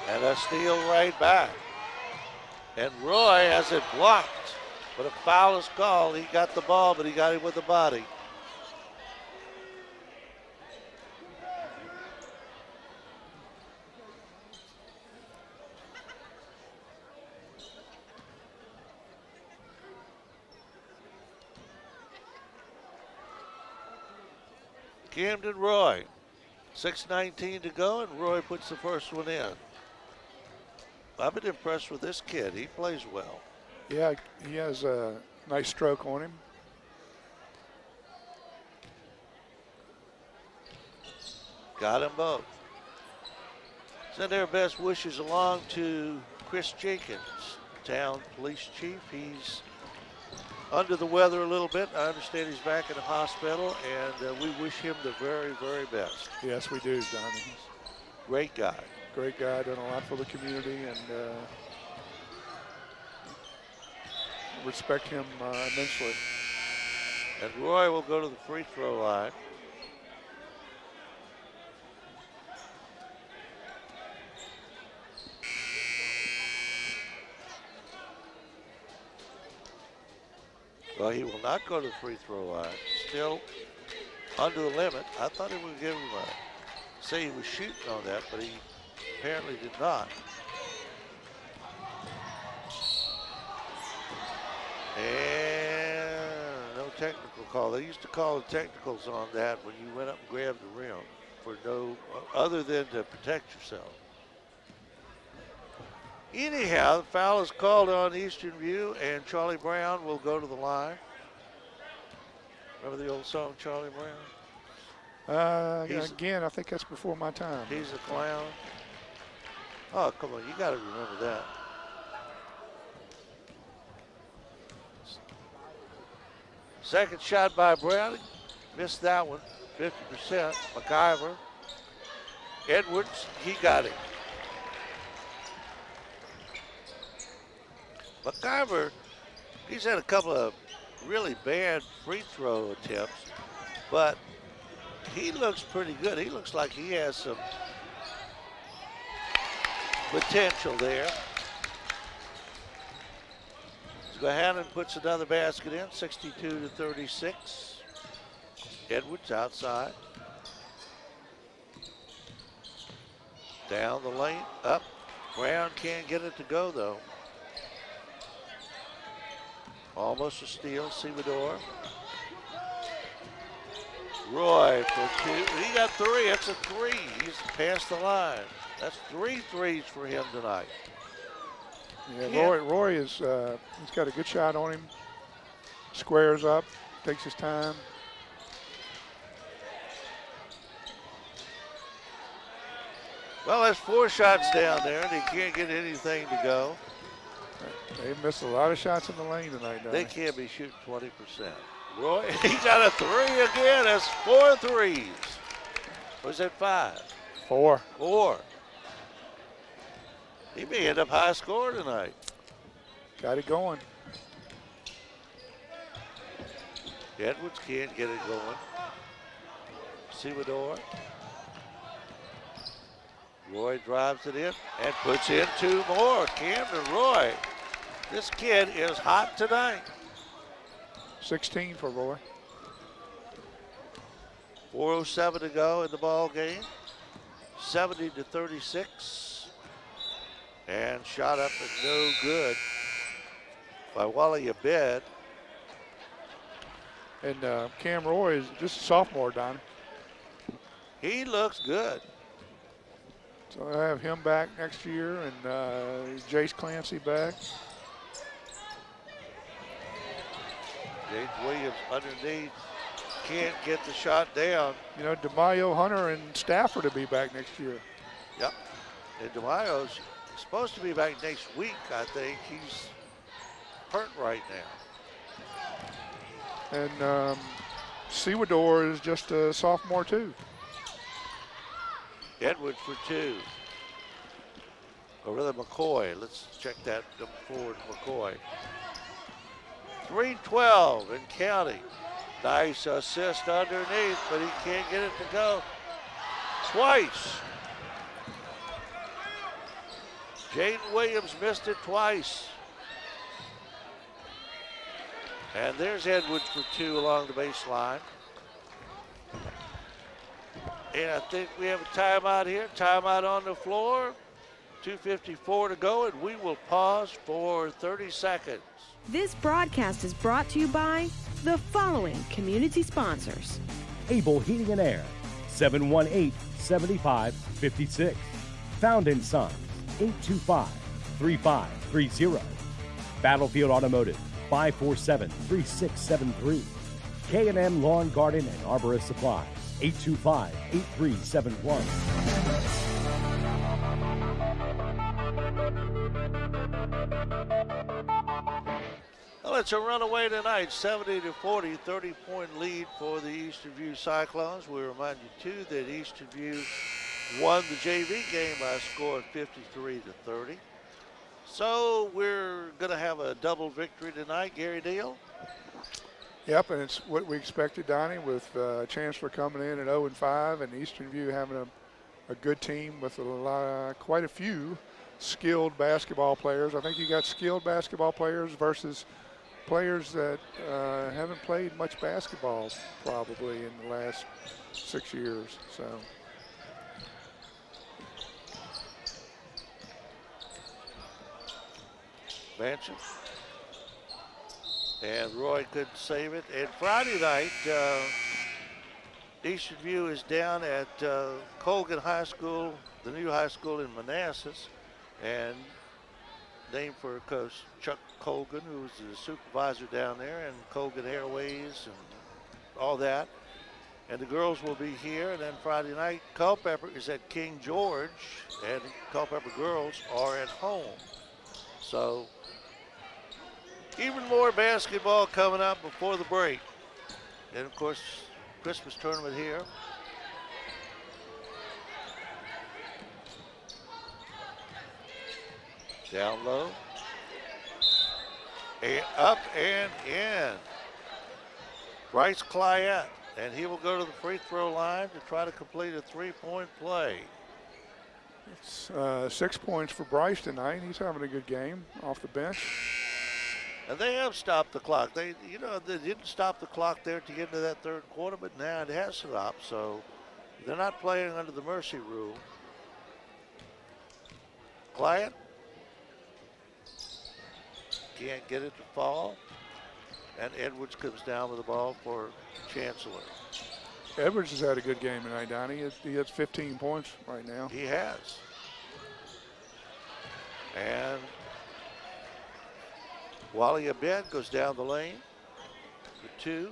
And a steal right back. And Roy has it blocked. But a foul is called. He got the ball, but he got it with the body. Camden Roy, 6:19 to go, and Roy puts the first one in. I've been impressed with this kid. He plays well. Yeah, he has a nice stroke on him. Got them both. Send their best wishes along to Chris Jenkins, town police chief. He's under the weather a little bit. I understand he's back in the hospital, and we wish him the very, very best. Yes, we do, Donnie. He's great guy. Great guy, done a lot for the community, and respect him immensely. And Roy will go to the free throw line. Well, he will not go to the free throw line. Still under the limit. I thought he would give him say he was shooting on that, but he apparently did not. And no technical call. They used to call the technicals on that when you went up and grabbed the rim for no other than to protect yourself. Anyhow, the foul is called on Eastern View, and Charlie Brown will go to the line. Remember the old song, Charlie Brown? Again, I think that's before my time. He's a clown. Oh, come on, you got to remember that. Second shot by Brown. Missed that one, 50%. McIver. Edwards, he got it. McIver, he's had a couple of really bad free throw attempts, but he looks pretty good. He looks like he has some potential there. Gohannon puts another basket in, 62-36. Edwards outside. Down the lane, up. Brown can't get it to go though. Almost a steal, Semador. Roy for two. He got three. That's a three. He's past the line. That's 3 threes for him tonight. Yeah, Roy is he's got a good shot on him. Squares up, takes his time. Well, there's 4 shots down there, and he can't get anything to go. They missed a lot of shots in the lane tonight, They can't be shooting 20%. Roy, he got a 3 again. That's 4 threes. Or is that 5? 4. 4. He may end up high score tonight. Got it going. Edwards can't get it going. Semador. Roy drives it in and puts in 2 more. Camden Roy. This kid is hot tonight. 16 for Roy. 4:07 to go in the ball game. 70-36. And shot up and no good by Wally Abed. And Cam Roy is just a sophomore, Don. He looks good. So I have him back next year and Jace Clancy back. James Williams underneath, can't get the shot down. You know, DeMaio, Hunter, and Stafford will be back next year. Yep. And DeMaio's supposed to be back next week, I think. He's hurt right now. And Sewador is just a sophomore too. Edwards for 2. Or rather McCoy. Let's check that number forward, McCoy. 3-12 and counting. Nice assist underneath, but he can't get it to go. Twice. Jaden Williams missed it twice. And there's Edwards for 2 along the baseline. And I think we have a timeout here. Timeout on the floor. 2:54 to go, and we will pause for 30 seconds. This broadcast is brought to you by the following community sponsors. Able Heating and Air, 718-7556. Found in Sons, 825-3530. Battlefield Automotive, 547-3673. K&M Lawn, Garden, and Arborist Supply, 825-8371. Well, it's a runaway tonight, 70-40, 30-point lead for the Eastern View Cyclones. We remind you, too, that Eastern View won the JV game by a score of 53-30. So we're going to have a double victory tonight, Gary Deal. Yep, and it's what we expected, Donnie, with Chancellor coming in at 0-5 and Eastern View having a good team with quite a few skilled basketball players. I think you got skilled basketball players versus players that haven't played much basketball probably in the last 6 years. So. Mansion. And Roy couldn't save it. And Friday night, Eastern View is down at Colgan High School, the new high school in Manassas. And named for Coach Chuck Colgan, who was the supervisor down there, and Colgan Airways and all that. And the girls will be here. And then Friday night, Culpeper is at King George, and Culpeper girls are at home. So even more basketball coming up before the break. And of course, Christmas tournament here. Down low. And up and in. Bryce Clyett, and he will go to the free throw line to try to complete a three-point play. It's 6 points for Bryce tonight. He's having a good game off the bench. And they have stopped the clock. They didn't stop the clock there to get into that third quarter, but now it has stopped, so they're not playing under the mercy rule. Clyett can't get it to fall. And Edwards comes down with the ball for Chancellor. Edwards has had a good game tonight, Donnie. He has 15 points right now. He has. And Wally Abed goes down the lane for two.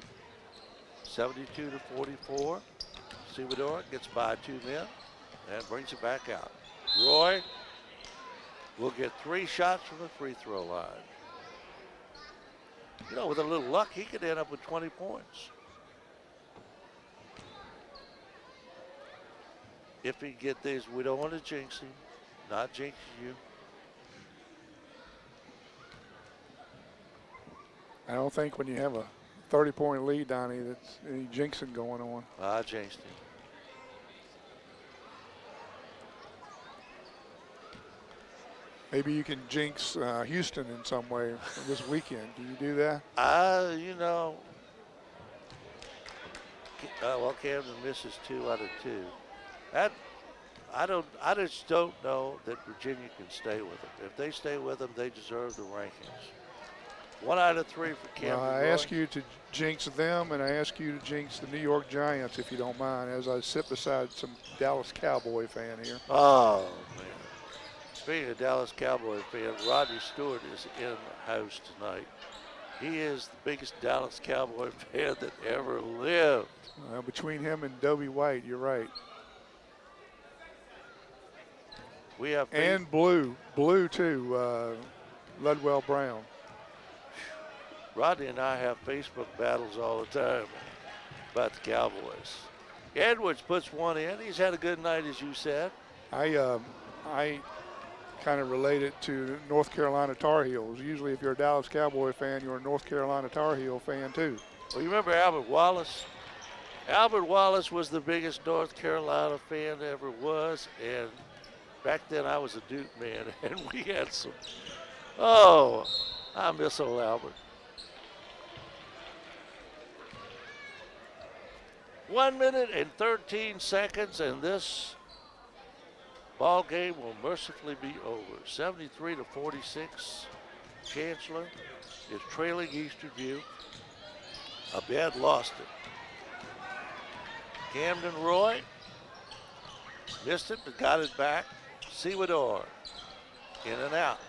72 to 44. Subador gets by 2 men and brings it back out. Roy will get 3 shots from the free throw line. You know, with a little luck, he could end up with 20 points. If he get these, we don't want to jinx him. Not jinx you. I don't think when you have a 30-point lead, Donnie, that's any jinxing going on. I jinxed him. Maybe you can jinx Houston in some way this weekend. Do you do that? You know, well, Camden misses 2 out of 2. I just don't know that Virginia can stay with them. If they stay with them, they deserve the rankings. 1 out of 3 for Camden. Well, I ask you to jinx them, and I ask you to jinx the New York Giants, if you don't mind, as I sit beside some Dallas Cowboy fan here. Oh, man. Speaking of Dallas Cowboy fan, Rodney Stewart is in the house tonight. He is the biggest Dallas Cowboy fan that ever lived. Between him and Dobie White, you're right. We have and blue too, Ludwell Brown. Rodney and I have Facebook battles all the time about the Cowboys. Edwards puts one in. He's had a good night, as you said. I kind of relate it to North Carolina Tar Heels. Usually if you're a Dallas Cowboy fan, you're a North Carolina Tar Heel fan too. Well, you remember Albert Wallace? Albert Wallace was the biggest North Carolina fan there ever was, and back then I was a Duke man, and we had some, oh, I miss old Albert. 1 minute and 13 seconds, and this ball game will mercifully be over. 73 to 46. Chancellor is trailing Eastern View. Abed lost it. Camden Roy missed it, but got it back. Sewador in and out.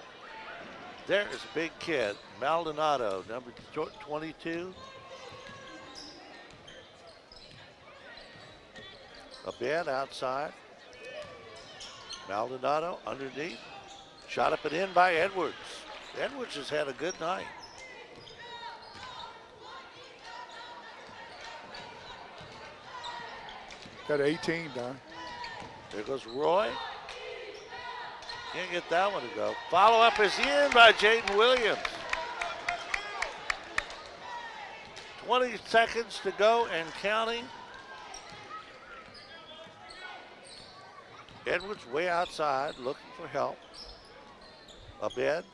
There is a big kid, Maldonado, number 22. Abed outside. Maldonado underneath. Shot up and in by Edwards. Edwards has had a good night. Got 18, Don. There goes Roy. Can't get that one to go. Follow up is in by Jaden Williams. 20 seconds to go and counting. Edwards way outside looking for help. Abed.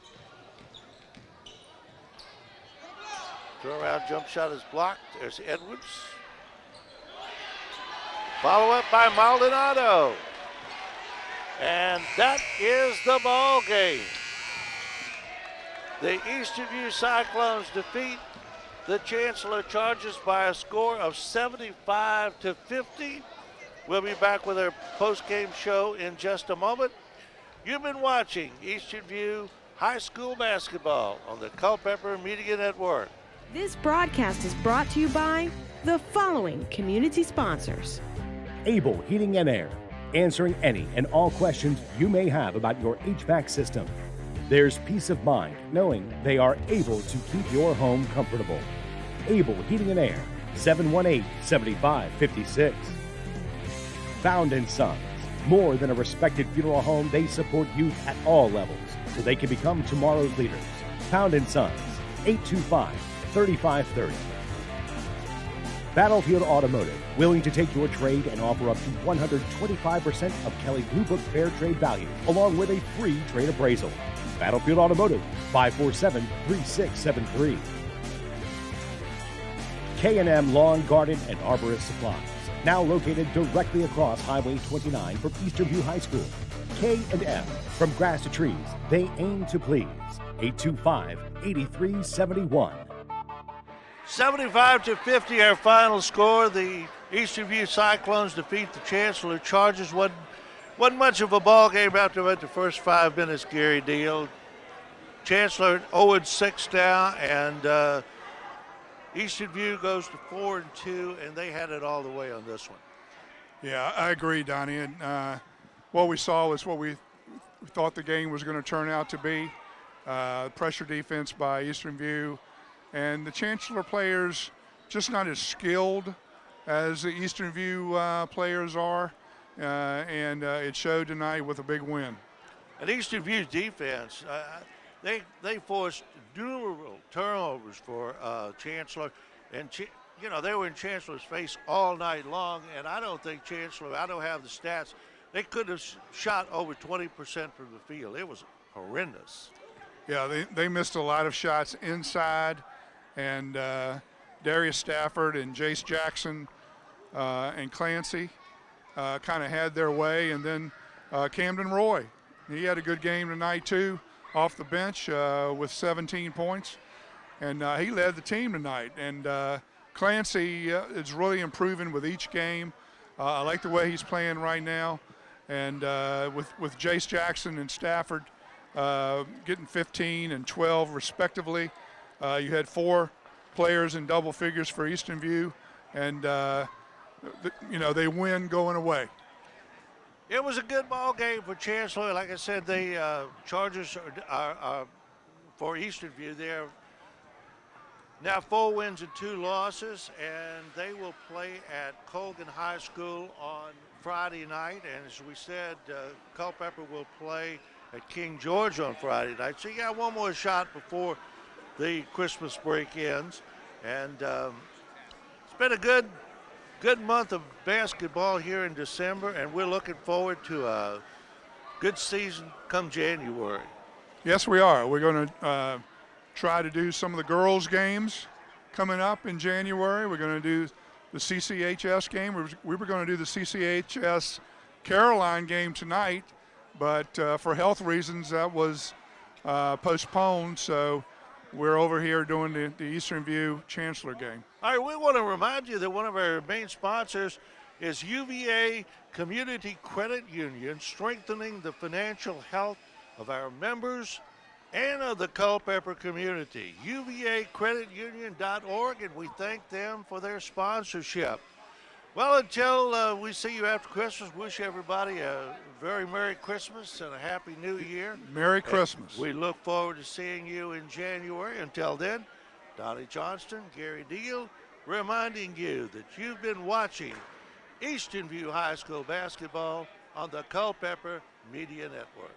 Turnaround jump shot is blocked. There's Edwards. Follow up by Maldonado. And that is the ball game. The Eastern View Cyclones defeat the Chancellor Chargers by a score of 75 to 50. We'll be back with our post-game show in just a moment. You've been watching Eastern View High School Basketball on the Culpeper Media Network. This broadcast is brought to you by the following community sponsors. Able Heating and Air, answering any and all questions you may have about your HVAC system. There's peace of mind knowing they are able to keep your home comfortable. Able Heating and Air, 718-7556. Found & Sons, more than a respected funeral home, they support youth at all levels so they can become tomorrow's leaders. Found & Sons, 825-3530. Battlefield Automotive, willing to take your trade and offer up to 125% of Kelly Blue Book Fair Trade value, along with a free trade appraisal. Battlefield Automotive, 547-3673. K&M Lawn, Garden, and Arborist Supplies, now located directly across Highway 29 from Eastern View High School. K&M, from grass to trees, they aim to please. 825-8371. 75-50, our final score. The Eastern View Cyclones defeat the Chancellor Chargers. Wasn't much of a ball game after the first 5 minutes, Gary Deal. Chancellor 0-6 now, and Eastern View goes to 4-2, and they had it all the way on this one. Yeah, I agree, Donnie. And what we saw was what we thought the game was going to turn out to be. Pressure defense by Eastern View. And the Chancellor players just not as skilled as the Eastern View players are. And it showed tonight with a big win. And Eastern View's defense, they forced numerous turnovers for Chancellor. And, they were in Chancellor's face all night long. And I don't think Chancellor, I don't have the stats, they could have shot over 20% from the field. It was horrendous. Yeah, they missed a lot of shots inside. And Darius Stafford and Jace Jackson and Clancy kind of had their way. And then Camden Roy, he had a good game tonight too, off the bench with 17 points. And he led the team tonight. And Clancy is really improving with each game. I like the way he's playing right now. And with Jace Jackson and Stafford getting 15 and 12 respectively. You had 4 players in double figures for Eastern View, and they win going away. It was a good ball game for Chancellor. Like I said, the Chargers are for Eastern View. They're now 4 wins and 2 losses, and they will play at Colgan High School on Friday night. And as we said, Culpeper will play at King George on Friday night. So you got one more shot before the Christmas break ends. And it's been a good month of basketball here in December, and we're looking forward to a good season come January. Yes, we are. We're going to try to do some of the girls' games coming up in January. We're going to do the CCHS game. We were going to do the CCHS Caroline game tonight, but for health reasons that was postponed. So we're over here doing the Eastern View Chancellor game. All right, we want to remind you that one of our main sponsors is UVA Community Credit Union, strengthening the financial health of our members and of the Culpeper community. UVACreditUnion.org, and we thank them for their sponsorship. Well, until we see you after Christmas, wish everybody a very Merry Christmas and a Happy New Year. Merry Christmas. We look forward to seeing you in January. Until then, Donnie Johnston, Gary Deal, reminding you that you've been watching Eastern View High School basketball on the Culpeper Media Network.